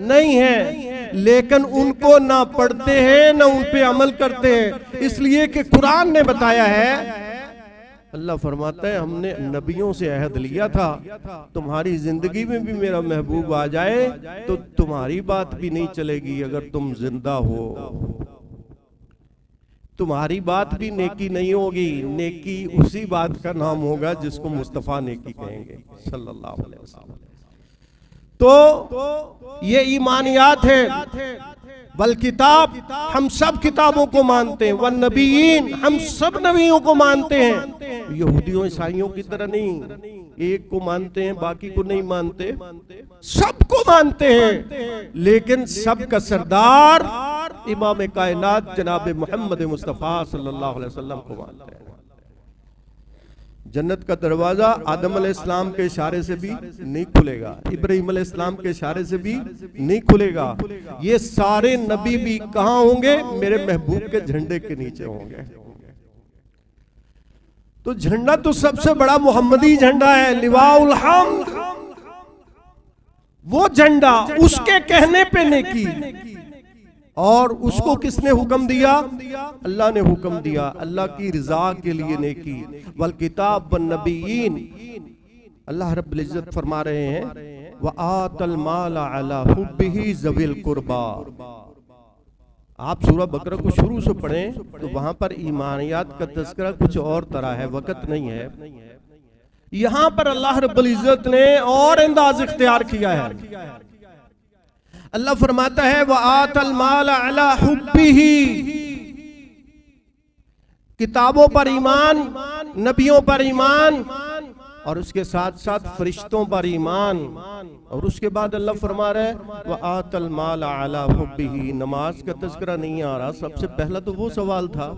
नहीं हैं, लेकिन उनको ना पढ़ते हैं ना उन पे अमल करते हैं, इसलिए कि कुरान ने बताया है। अल्लाह फरमाता है हमने नबियों से अहद लिया था, तुम्हारी जिंदगी में भी मेरा महबूब आ जाए तो तुम्हारी बात भी नहीं चलेगी अगर तुम जिंदा हो। तुम्हारी बात भी नेकी नहीं होगी। नेकी उसी बात का नाम होगा जिसको मुस्तफा नेकी कहेंगे सल्लल्लाहु अलैहि वसल्लम। तो ये ईमानियात है। वल किताब, हम सब किताबों को मानते हैं। वन नबीयीन, हम सब नबियों को मानते हैं। यहूदियों ईसाइयों की तरह नहीं, एक को मानते हैं बाकी को नहीं मानते, सबको मानते हैं। लेकिन सबका सरदार इमाम कायनात जनाब मोहम्मद मुस्तफा सल्लल्लाहु अलैहि वसल्लम को मानते हैं। जन्नत का दरवाजा आदम अलैहिस्सलाम के इशारे से भी नहीं खुलेगा, इब्राहिम अलैहिस्सलाम के इशारे से भी नहीं खुलेगा। ये सारे नबी भी कहां होंगे? मेरे महबूब के झंडे के नीचे होंगे। तो झंडा तो सबसे बड़ा मोहम्मदी झंडा है, लिवाउल हम्द। वो झंडा उसके कहने पे नेकी, और उसको किसने हुक्म दिया? अल्लाह ने हुक्म दिया, अल्लाह की रिजा के लिए नेकी। वल किताब वन नबिय्यीन, अल्लाह रब्बुल इज्जत फरमा रहे हैं व आतल माल अला हुब्बिही ज़विल कुर्बा। आप सूरह बकरा को शुरू से पढ़ें तो वहां पर ईमानियात का तज़किरा कुछ और तरह है, वक्त नहीं है। यहां पर अल्लाह रब्बुल इज्जत ने और अंदाज इख्तियार किया है। अल्लाह फरमाता है व आतल माल अला हुब्बिही, किताबों पर ईमान, नबियों पर ईमान, और उसके साथ साथ फरिश्तों पर ईमान। और उसके बाद अल्लाह फरमा रहा है व आतल माल अला हुब्बिही। नमाज का तज़किरा नहीं आ रहा, सबसे पहला तो वो सवाल था।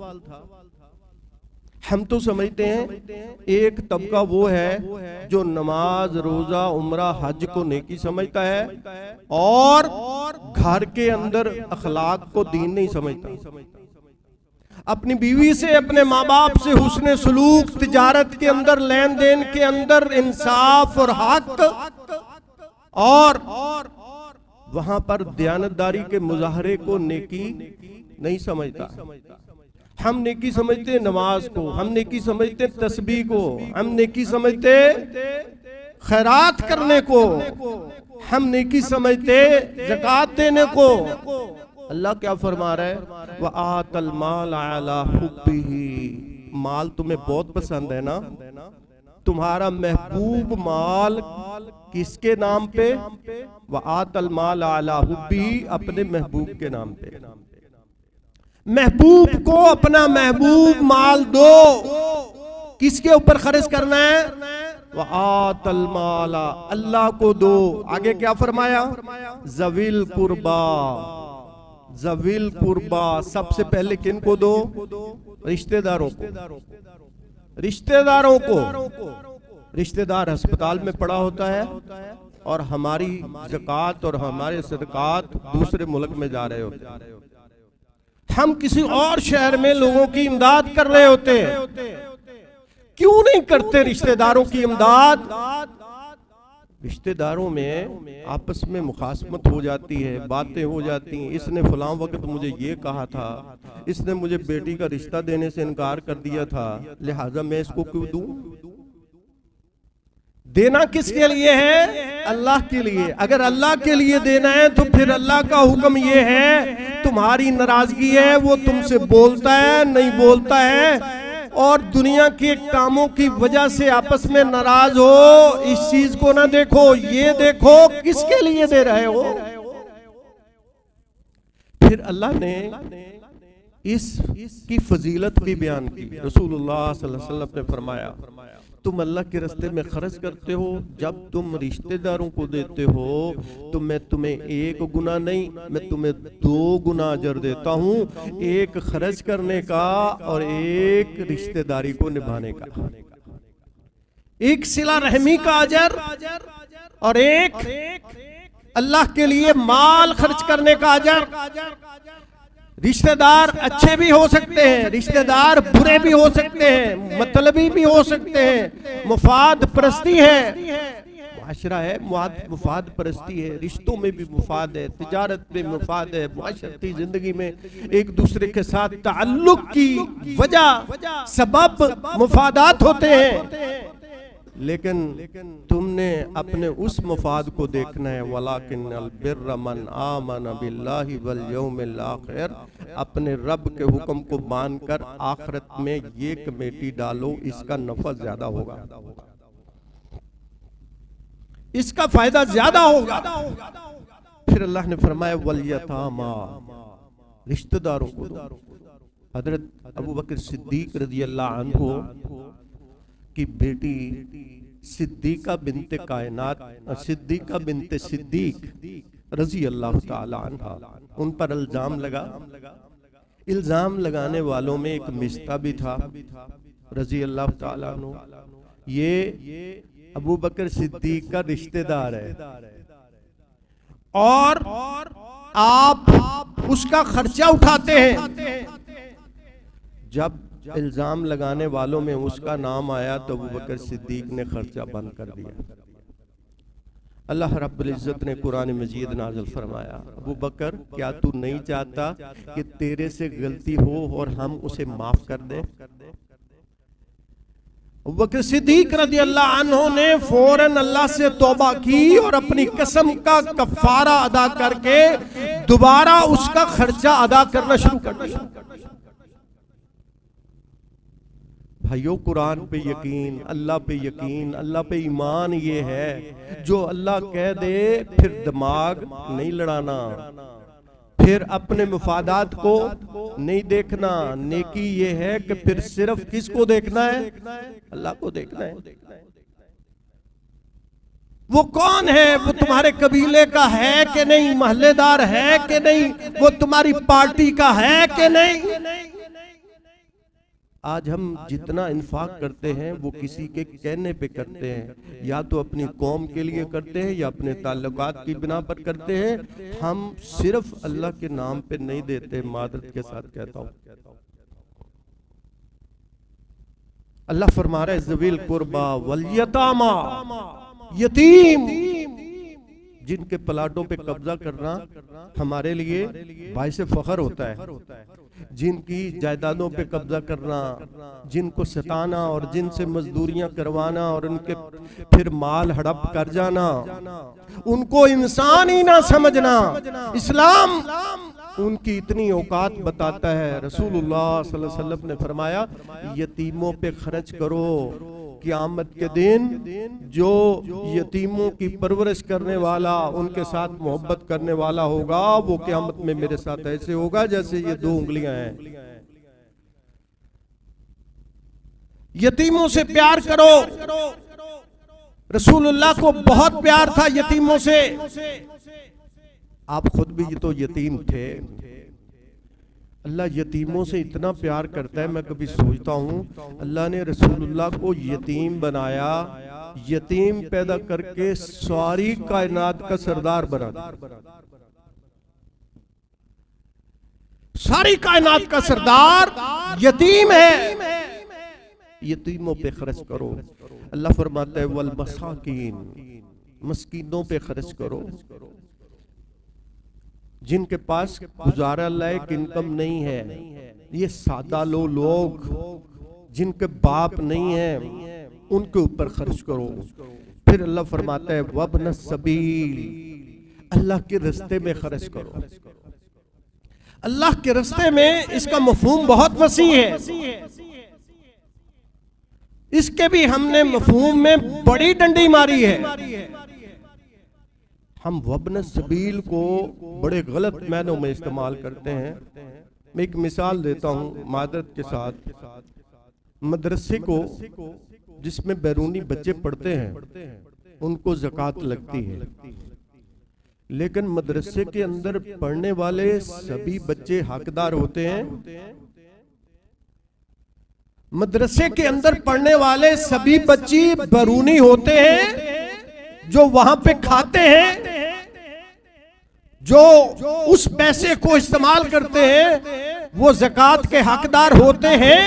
हम तो समझते हैं एक तबका वो है जो नमाज, रोजा, उम्रा, हज को नेकी समझता है और घर के अंदर अखलाक को दीन नहीं समझता। अपनी बीवी से, अपने माँ बाप से हुस्ने सलूक, तिजारत के अंदर, लेन देन के अंदर इंसाफ और हक, और वहां पर दयानतदारी के मुजाहरे को नेकी नहीं समझता। हम नेकी समझते नमाज को, हम नेकी समझते तस्बीह को, हम नेकी समझते खैरात करने को, हम नेकी समझते ज़कात देने को। अल्लाह क्या फरमा रहा है? व आतल माल अला हुब्बिही। माल तुम्हें बहुत पसंद है ना? तुम्हारा महबूब माल किसके नाम पे? व आतल माल अला हुब्बिही, अपने महबूब के नाम पे। महबूब को अपना महबूब माल दो। किसके ऊपर खर्च करना है? व आतल माला, अल्लाह को दो। आगे क्या फरमाया? ज़विल कुर्बा। ज़विल कुर्बा सबसे पहले किन को दो? रिश्तेदारों को। रिश्तेदारों को, रिश्तेदार अस्पताल में पड़ा होता है और हमारी ज़कात और हमारे सदकात दूसरे मुल्क में जा रहे होते हैं, हम किसी और शहर में लोगों की इमदाद कर रहे होते हैं। क्यों नहीं करते रिश्तेदारों की इमदाद? रिश्तेदारों में आपस में मुखासमत हो जाती है, बातें हो जाती हैं। इसने फलां वक्त मुझे ये कहा था, इसने मुझे बेटी का रिश्ता देने से इनकार कर दिया था, लिहाजा मैं इसको क्यों दूं? देना किसके लिए है? अल्लाह के लिए। अगर अल्लाह के लिए देना है तो फिर अल्लाह का हुक्म ये है, तुम्हारी नाराजगी है, वो तुमसे बोलता है नहीं बोलता है, और दुनिया के कामों की वजह से आपस में नाराज हो, इस चीज को ना देखो, ये देखो किसके लिए दे रहे हो। फिर अल्लाह ने इसकी फजीलत भी बयान की। रसूलुल्लाह सल्लल्लाहु अलैहि वसल्लम ने फरमाया, तुम अल्लाह के रास्ते में खर्च करते हो, जब तुम रिश्तेदारों को देते हो तो मैं तुम्हें एक गुना नहीं, मैं तुम्हें 2 गुना अजर देता हूँ, एक खर्च करने का और एक रिश्तेदारी को निभाने का, एक सिला रहमी का अजर और एक अल्लाह के लिए माल खर्च करने का अजर। रिश्तेदार अच्छे भी हो सकते हैं, रिश्तेदार बुरे भी हो सकते हैं, मतलबी भी हो सकते हैं, मुफाद परस्ती है, मुआशरा है, मुफाद परस्ती है, रिश्तों में भी मुफाद है, तिजारत में मुफाद है, मुआशरती जिंदगी में एक दूसरे के साथ ताल्लुक की वजह सबब मुफादात होते हैं। लेकिन तुमने अपने उस मुफाद को देखना है, वलाकिन्नल बिर्र मन आमन बिल्लाहि वल यौमिल आखिर, अपने रब के हुक्म को मानकर आखिरत में ये कमेटी डालो, इसका नफा ज्यादा होगा, इसका फायदा ज्यादा होगा। फिर अल्लाह ने फरमाया वल यतामा, रिश्तेदारों को दो। हजरत अबू बकर सिद्दीक रज़ियल्लाहु अन्हु की बेटी सिद्दीका बिनते कायनात, सिद्दीका बिनते सिद्दीक रजी अल्लाह ताला अन्हा, उन पर इल्जाम लगा। इल्जाम लगाने वालों में एक मिस्ता भी था रजी अल्लाह ताला अन्हु। ये अबू बकर सिद्दीक का रिश्तेदार है और आप उसका खर्चा उठाते हैं। जब इल्जाम लगाने वालों में उसका नाम आया तो अबू बकर सिद्दीक ने खर्चा बंद कर दिया। अल्लाह रब्बुल इज्जत ने कुरान मजीद नाज़िल फरमाया, अबू बकर क्या तू नहीं चाहता कि तेरे से गलती हो और हम उसे माफ कर दें? अबू बकर सिद्दीक रज़ियल्लाहु अन्हु ने फौरन अल्लाह से तौबा की और अपनी कसम का कफारा अदा करके दोबारा उसका खर्चा अदा करना शुरू कर दिया। भाइयों, कुरान पे यकीन, अल्लाह पे यकीन, अल्लाह पे ईमान ये है, जो अल्लाह कह दे फिर दिमाग नहीं लड़ाना, फिर अपने मुफादात को नहीं देखना। नेकी ये है कि फिर सिर्फ किसको देखना है? अल्लाह को देखना है। वो कौन है? वो तुम्हारे कबीले का है कि नहीं, महल्लेदार है कि नहीं, वो तुम्हारी पार्टी का है कि नहीं। आज हम जितना इन्फाक करते हैं वो किसी के कहने पे करते हैं, या तो अपनी कौम के लिए करते हैं या अपने ताल्लुकात की बिना पर करते हैं। हम सिर्फ अल्लाह के नाम पे नहीं देते। मादरत के साथ कहता हूँ, अल्लाह फरमा रहा है ज़वील कुर्बा वल यतामा, यतीम जिनके प्लाटों पे कब्जा करना हमारे लिए बाइसे फख्र होता है, जिनकी जायदादों पे कब्जा करना, जिनको सताना और जिनसे मजदूरियां करवाना और उनके फिर माल हड़प कर जाना, उनको इंसान ही ना समझना। इस्लाम उनकी इतनी औकात बताता है। रसूलुल्लाह सल्लल्लाहु अलैहि वसल्लम ने फरमाया, यतीमों पे खर्च करो, क़यामत के दिन जो यतीमों की परवरिश करने वाला, उनके साथ मोहब्बत करने वाला होगा, वो क़यामत में मेरे साथ ऐसे होगा जैसे ये 2 उंगलियां हैं। यतीमों से प्यार करो। रसूलुल्लाह को बहुत प्यार था यतीमों से। आप खुद भी तो यतीम थे। अल्लाह यतीमों से इतना प्यार करता है, मैं कभी सोचता हूँ अल्लाह ने रसूलुल्लाह को यतीम बनाया, यतीम पैदा करके सारी कायनात का सरदार बना दिया। सारी कायनात का सरदार यतीम है, यतीमों पे खर्च करो। अल्लाह फरमाता है वल मसाकीन, मस्कीनों पे खर्च करो, जिनके पास गुजारा लायक इनकम नहीं है, ये सादा लोग जिनके बाप नहीं है, उनके ऊपर खर्च करो। फिर अल्लाह फरमाता है वब्न सबील, अल्लाह के रास्ते में खर्च करो। अल्लाह के रास्ते में इसका मफहूम बहुत वसी है, इसके भी हमने मफहूम में बड़ी डंडी मारी है। हम वब्न सबील को बड़े गलत मायनों में इस्तेमाल करते हैं। मैं एक मिसाल देता हूँ मादरत के साथ। मदरसे को जिसमें बैरूनी बच्चे पढ़ते हैं उनको ज़कात लगती है, लेकिन मदरसे के अंदर पढ़ने वाले सभी बच्चे हकदार होते हैं। मदरसे के अंदर पढ़ने वाले सभी बच्चे बैरूनी होते हैं, जो वहां पे खाते हैं, जो उस पैसे को इस्तेमाल करते हैं, वो ज़कात के हकदार होते हैं।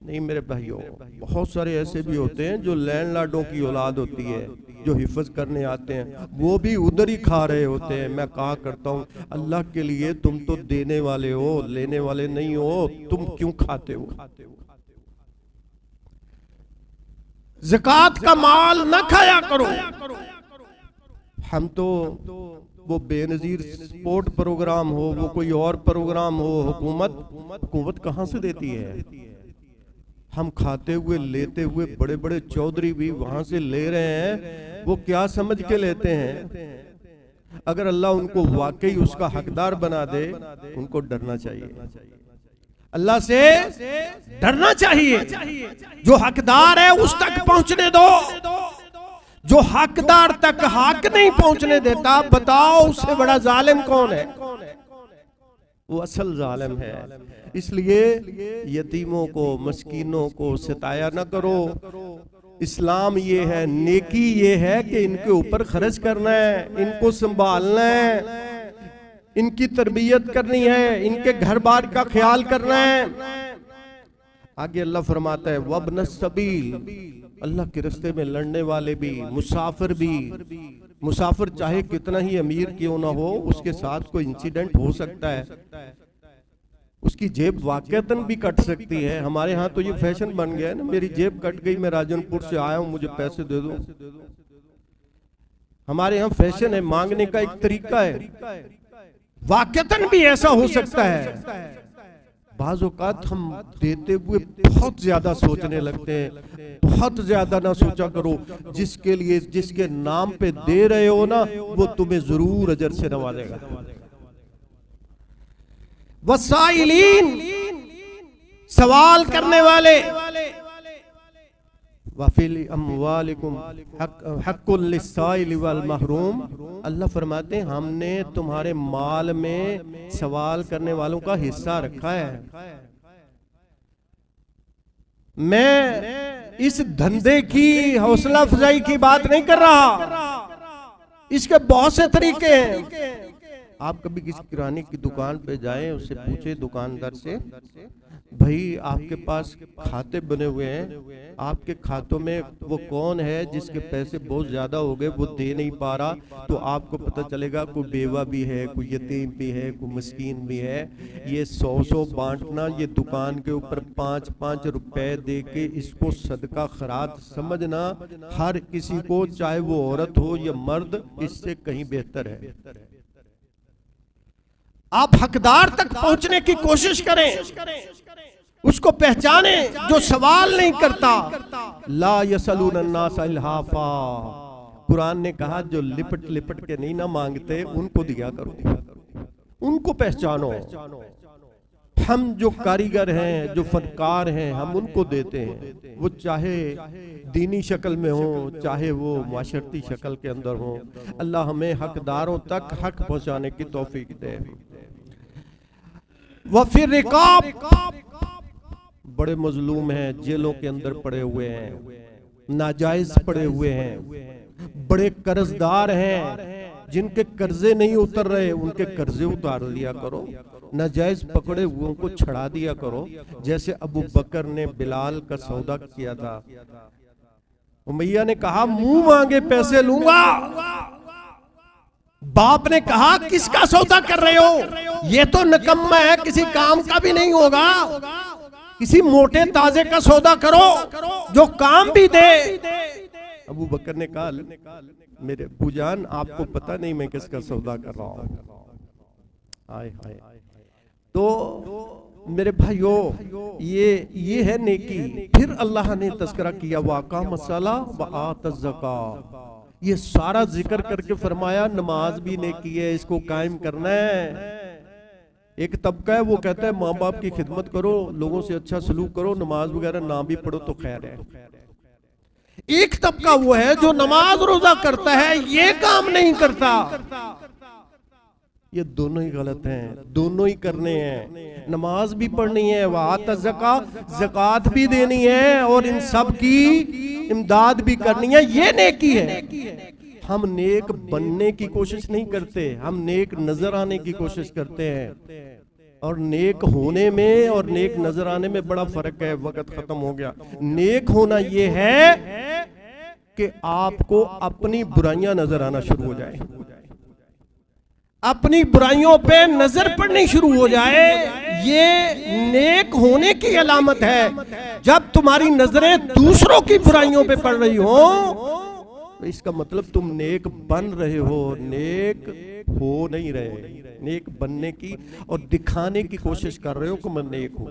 नहीं मेरे भाइयों, बहुत सारे ऐसे भी होते हैं जो लैंडलॉर्डों की औलाद होती है, जो हिफ्ज करने आते हैं, वो भी उधर ही खा रहे होते हैं। मैं कहा करता हूं अल्लाह के लिए तुम तो देने वाले हो, लेने वाले नहीं हो, तुम क्यों खाते हो? ज़कात का माल न खाया करो। हम तो वो बेनजीर स्पोर्ट प्रोग्राम हो, वो कोई और प्रोग्राम हो, हुकूमत कहां से देती है? हम खाते हुए लेते हुए बड़े बड़े चौधरी भी वहां से ले रहे हैं, वो क्या समझ के लेते हैं? अगर अल्लाह उनको वाकई उसका हकदार बना दे, उनको डरना चाहिए, अल्लाह से डरना चाहिए। जो हकदार है उस तक पहुंचने दो, जो हकदार तक हक नहीं पहुंचने देता, बताओ उससे बड़ा जालिम कौन है? वो असल जालिम है। इसलिए यतीमों को, मस्कीनों को सताया न करो। इस्लाम ये है, नेकी ये है कि इनके ऊपर खर्च करना है, इनको संभालना है, इनकी तरबियत करनी है, इनके घर बार का ख्याल करना है। आगे अल्लाह फरमाता है वब्न सबील, अल्लाह के रास्ते में लड़ने वाले भी, मुसाफिर भी। मुसाफिर चाहे कितना ही अमीर क्यों ना हो, उसके साथ कोई इंसिडेंट हो सकता है, उसकी जेब वाकईतन भी कट सकती है। हमारे यहाँ तो ये फैशन बन गया है ना, मेरी जेब कट गई, मैं राजनपुर से आया हूँ, मुझे पैसे दे दो। हमारे यहाँ फैशन है, मांगने का एक तरीका है। वाकईतन भी ऐसा हो सकता है। बाज़ औक़ात हम देते हुए बहुत ज्यादा सोचने लगते हैं। बहुत ज्यादा ना सोचा करो, जिसके लिए, जिसके नाम पे दे रहे हो ना, वो तुम्हें जरूर अजर से नवाजेगा। वसाइलीन, सवाल करने वाले, वफिल अम्वालिकुम हक्कुल लिस्साइल वल महरूम, अल्लाह फरमाते हैं हमने तुम्हारे माल में सवाल करने वालों का हिस्सा रखा है। मैं इस धंधे की हौसला अफजाई की बात नहीं कर रहा, इसके बहुत से तरीके हैं। आप कभी किसी किराने की दुकान पे जाएं, उससे पूछे दुकानदार से, भाई आपके पास खाते बने हुए हैं, आपके खातों में वो कौन है जिसके पैसे बहुत ज्यादा हो गए, वो दे नहीं पा रहा? तो आपको पता चलेगा कोई बेवा भी है, कोई यतीम भी है, कोई मस्कीन भी है। ये 100 बांटना, ये दुकान के ऊपर 5-5 रुपए दे के इसको सदका खैरात समझना, हर किसी को, चाहे वो औरत हो या मर्द, इससे कहीं बेहतर है। आप हकदार तक पहुंचने की कोशिश करें, उसको पहचाने जो सवाल नहीं करता। ला यसलून अन्नास इल्हाफा, कुरान ने कहा जो लिपट लिपट के नहीं ना मांगते, उनको दिया करो, उनको पहचानो। हम जो कारीगर हैं, जो फनकार हैं, हम उनको देते हैं, वो चाहे दीनी शक्ल में हो, चाहे वो माशरती शक्ल के अंदर हो। अल्लाह हमें हकदारों तक हक पहुंचाने की तौफीक दे। व फिर रिकाब, बड़े मजलूम हैं, जेलों के अंदर पड़े हुए हैं, नाजायज पड़े हुए हैं, बड़े कर्जदार हैं, जिनके कर्जे नहीं उतर रहे उनके कर्जे उतार लिया करो, नाजायज पकड़े हुए को छड़ा दिया करो। जैसे अबू बकर ने बिलाल का सौदा किया था, उमैया ने कहा मुंह मांगे पैसे लूंगा, बाप ने कहा किसका सौदा कर रहे हो, ये तो निकम्मा है, किसी काम का भी नहीं होगा, किसी मोटे ताजे का सौदा करो जो काम भी दे। अबू बकर ने कहा मेरे बुजान आपको पता नहीं मैं किसका सौदा कर रहा हूं। हाय हाय। तो मेरे भाइयों ये है नेकी। फिर अल्लाह ने तस्करा किया वाका मसाला व आत ज़का, ये सारा जिक्र करके फरमाया नमाज भी नेकी है, इसको कायम करना है। एक तबका है वो कहता है माँ बाप की खिदमत करो, लोगों से अच्छा सलूक करो, नमाज वगैरह ना भी पढ़ो तो खैर है। एक तबका वो है जो नमाज रोजा करता है ये काम नहीं करता। ये दोनों ही गलत हैं, दोनों ही करने हैं। नमाज भी पढ़नी है, वात ज़का, ज़कात भी देनी है और इन सब की इमदाद भी करनी है, ये नेकी है। हम नेक बनने की कोशिश नहीं करते, हम नेक नजर आने की कोशिश करते हैं। और नेक होने में और नेक नजर आने में बड़ा फर्क है। वक्त खत्म हो गया। नेक होना यह है कि आपको अपनी बुराइयां नजर आना शुरू हो जाए, अपनी बुराइयों पे नजर पड़नी शुरू हो जाए, ये नेक होने की अलामत है। जब तुम्हारी नजरें दूसरों की बुराइयों पे पड़ रही हो तो इसका मतलब तुम नेक बन रहे हो, नेक हो नहीं रहे। नेक बनने की और दिखाने की कोशिश कर रहे हो कि मैं नेक हूं।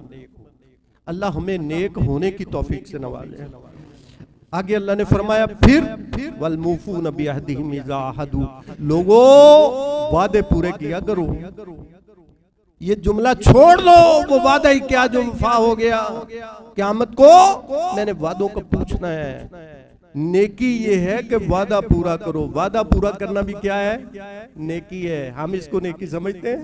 अल्लाह हमें नेक होने की तौफीक से नवाजे। आगे अल्लाह ने फरमाया फिर वलमुफून बिअहदिहिम इज़ा अहदू, लोगों वादे पूरे किया करो। ये जुमला छोड़ दो, वो वादा ही क्या जो वफा हो गया। क़यामत को मैंने वादों का पूछना है। नेकी ये है कि वादा पूरा करो। वादा पूरा करना भी क्या है? नेकी है। हम इसको नेकी समझते हैं।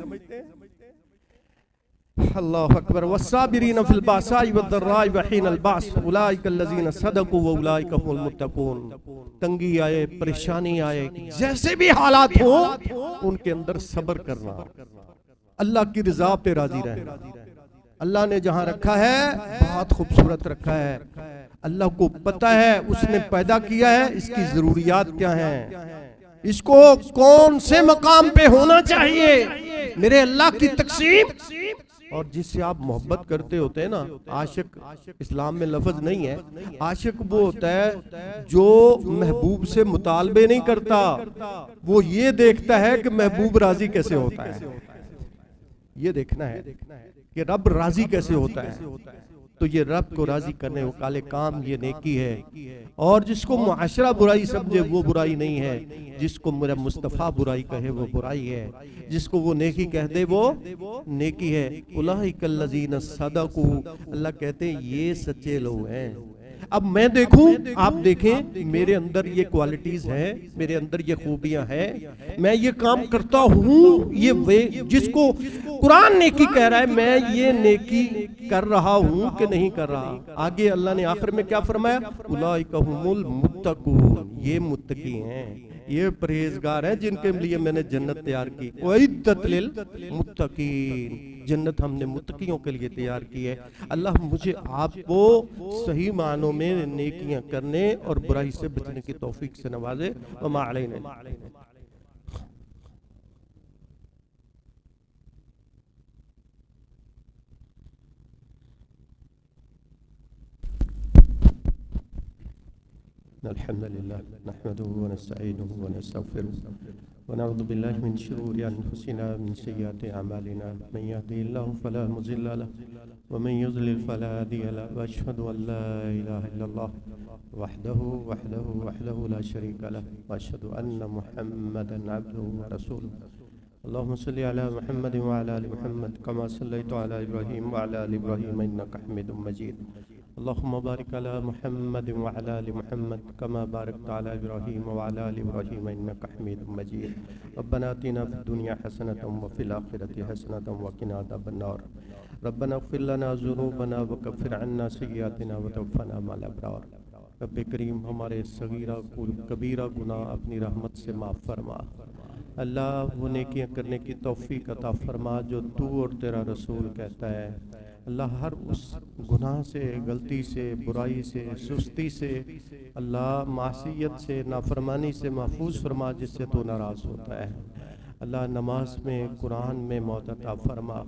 अल्लाहु अकबर। वस्साबिरीन फिल बासाई वद्दर्राई वहीनल बास उलाइका allazina सदकू व उलाइका हुमुल मुत्तकून। तंगी आए, परेशानी आए, जैसे भी हालात हो उनके अंदर सब्र करना, अल्लाह की रजा पे राजी रहना। अल्लाह ने जहां रखा है बहुत खूबसूरत रखा है। अल्लाह को पता है उसने पैदा किया है, इसकी जरूरियात क्या हैं, इसको कौन से मकाम पे होना चाहिए। मेरे अल्लाह की तकसीम। और जिससे आप मोहब्बत करते होते हैं ना, आशिक इस्लाम में लफ्ज नहीं है। आशिक वो होता है जो महबूब से मुतालबे नहीं करता, वो ये देखता है कि महबूब राजी कैसे होता है। ये देखना है कि रब राजी कैसे होता है। तो ये रब को राजी करने वाले काम ये नेकी है। और जिसको मुआशरा बुराई समझे वो बुराई नहीं है, जिसको मेरा मुस्तफ़ा बुराई कहे वो बुराई है, जिसको वो नेकी कह दे वो नेकी है। उलाइका allazina सदकू, अल्लाह कहते हैं ये सच्चे लोग हैं। अब मैं देखूं, आप देखें, मेरे अंदर ये क्वालिटीज हैं, मेरे अंदर ये खूबियां हैं, मैं ये काम करता हूं, ये वे जिसको कुरान नेकी कह रहा है, मैं ये नेकी कर रहा हूं कि नहीं कर रहा। आगे अल्लाह ने आखिर में क्या फरमाया? उलाइका हुमुल मुत्तकून, ये मुत्तकी हैं, ये परहेजगार हैं जिनके लिए मैंने जन्नत तैयार की। उइद्दत लिल मुत्तकीन, जन्नत हमने मुत्तकियों के लिए तैयार की है। अल्लाह मुझे आपको सही मानों में नेकियां करने और बुराई से बचने की तौफीक से नवाजे। वमा अलैना। अल्हम्दुलिल्लाह नहमदुहु व नस्तईनुहु व नस्तगफिरुहु व नऊज़ु बिल्लाहि मिन शुरूरि अनफुसिना व मिन सय्यिआति अमालिना मन यहदिहिल्लाहु फला मुज़िल्ल लहु व मन युज़लिल फला हादिय लहु व अशहदु अन ला इलाहा इल्लल्लाह वहदहु ला शरीका लहु व अशहदु अन्ना मुहम्मदन अब्दुहु व रसूलुहु। अल्लाहुम्मा सल्लि अला मुहम्मद व अला आलि मुहम्मद कमा सल्लैता अला इब्राहीम व अला आलि इब्राहीम इन्नका हमीदुम मजीद। अल्लाहुम्मा बारिक अला मुहम्मद व अला आलि मुहम्मद कमा बारकत अला इब्राहीम व अला आलि इब्राहीम इन्नका हमीदुम मजीद। रब्बना आतिना फिद दुनिया हसनतम व फिल आखिरति हसनतम व क़िना अज़ाबन्नार। रब्बना इग़फिर लना ज़ुनूबना व कफ़्फ़िर अन्ना सय्यिआतिना व तवफ़्फ़ना मअल अबरार। रब्बे करीम हमारे सगीरा कबीरा गुनाह अपनी रहमत से माफ़ फरमा। अल्लाह वो नेकियां करने की तौफीक अता फरमा जो तू और तेरा रसूल कहता है। अल्लाह हर उस गुनाह से, गलती से, बुराई से, सुस्ती से, अल्लाह मासियत से, नाफरमानी से महफूज फरमा जिससे तू नाराज़ होता है। अल्लाह नमाज में, कुरान में मौत अता फरमा।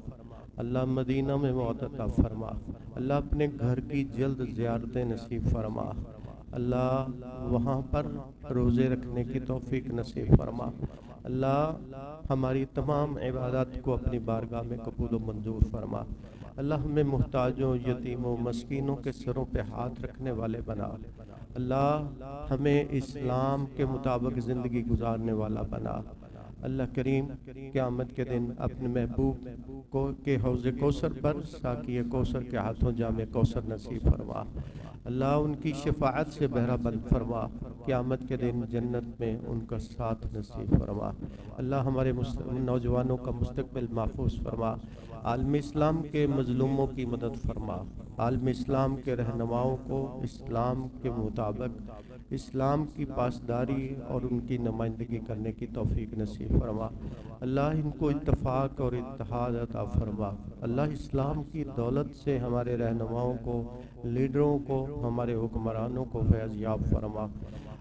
अल्लाह मदीना में मौत अता फरमा। अल्लाह अपने घर की जल्द ज़ियारतें नसीब फरमा। अल्लाह वहाँ पर रोज़े रखने की तौफीक नसीब फरमा। अल्लाह हमारी तमाम इबादत को अपनी बारगाह में कबूल व मंजूर फरमा। अल्लाह हमें मुहताजों, यतीमों, मस्कीनों के सरों पे हाथ रखने वाले बना। अल्लाह हमें इस्लाम के मुताबिक ज़िंदगी गुजारने वाला बना। अल्लाह करीम क़यामत के दिन अपने महबूब को के हौज़ कौसर पर साक़ी कौसर के हाथों जामे कौसर नसीब फरमा। अल्लाह उनकी शफाअत से बहरा बंद फरमा। क़यामत के दिन जन्नत में उनका साथ नसीब फरमा। अल्लाह हमारे नौजवानों का मुस्तक़बिल महफूज फरमा। आलम इस्लाम के मज़लूमों की मदद फरमा। आलम इस्लाम के रहनुमाओं को इस्लाम के मुताबिक इस्लाम की पासदारी और उनकी नुमाइंदगी करने की तौफीक नसीब फरमा। अल्लाह इनको इत्तफाक और इत्तेहाद अता फरमा। अल्लाह इस्लाम की दौलत से हमारे रहनुमाओं को, लीडरों को, हमारे हुक्मरानों को फैज़ याब फरमा।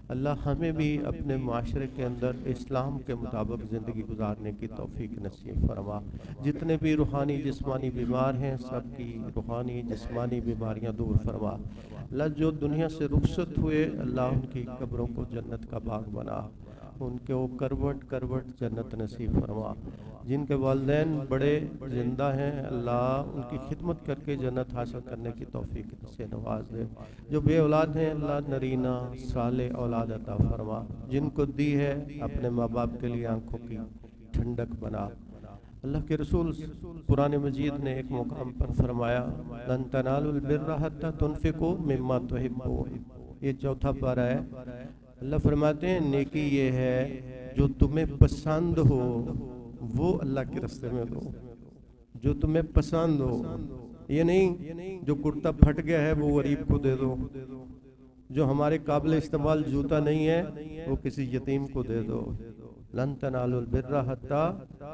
अल्लाह हमें भी अपने माशरे के अंदर इस्लाम के मुताबिक ज़िंदगी गुजारने की तौफीक नसीब फरमा। जितने भी रूहानी जिस्मानी बीमार हैं सबकी रूहानी जिस्मानी बीमारियां दूर फरमा। अल्लाह जो दुनिया से रुखसत हुए अल्लाह उनकी कब्रों को जन्नत का बाग बना। उनके वो करवट करवट जन्नत नसीब फरमा। जिनके वालिदैन बड़े ज़िंदा हैं अल्लाह उनकी खिदमत करके जन्नत हासिल करने की तौफीक से नवाज दे। जो बे औलाद हैं अल्लाह नरीना साले औलाद अता फरमा। जिनको दी है अपने माँ बाप के लिए आंखों की ठंडक बना। अल्लाह के रसूल कुरान मजीद ने एक मुकाम पर फरमाया लन तनालुल बिर्रा हत्ता तुनफिकू मिम्मा तुहिब्बून। ये चौथा पारा है। अल्लाह फरमाते हैं नेकी ये है जो तुम्हें पसंद हो वो अल्लाह के रास्ते में दो। जो तुम्हें पसंद हो, ये नहीं जो कुर्ता फट गया है वो गरीब को दे दो। जो हमारे काबिल इस्तेमाल जूता नहीं है वो किसी यतीम को दे दो। लन तनालुल बिर्रा हत्ता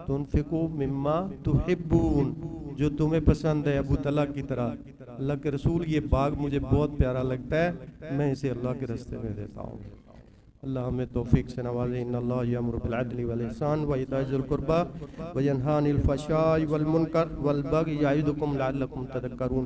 तुनफिकू मिम्मा तुहिब्बून। जो तुम्हें पसंद है अबू तला की तरह। अल्लाह के रसूल ये बाग मुझे बहुत प्यारा लगता है, मैं इसे अल्लाह के रास्ते में देता हूँ। अल्लाह हमें तौफीक से नवाज़े। इन्नल्लाह यअमुरु बिल अदलि वल इहसान व इताइ ज़िल कुर्बा व यनहा अनिल फ़हशाइ वल मुनकर वल बग़yi यइदुकुम लअल्लकुम तज़क्करून।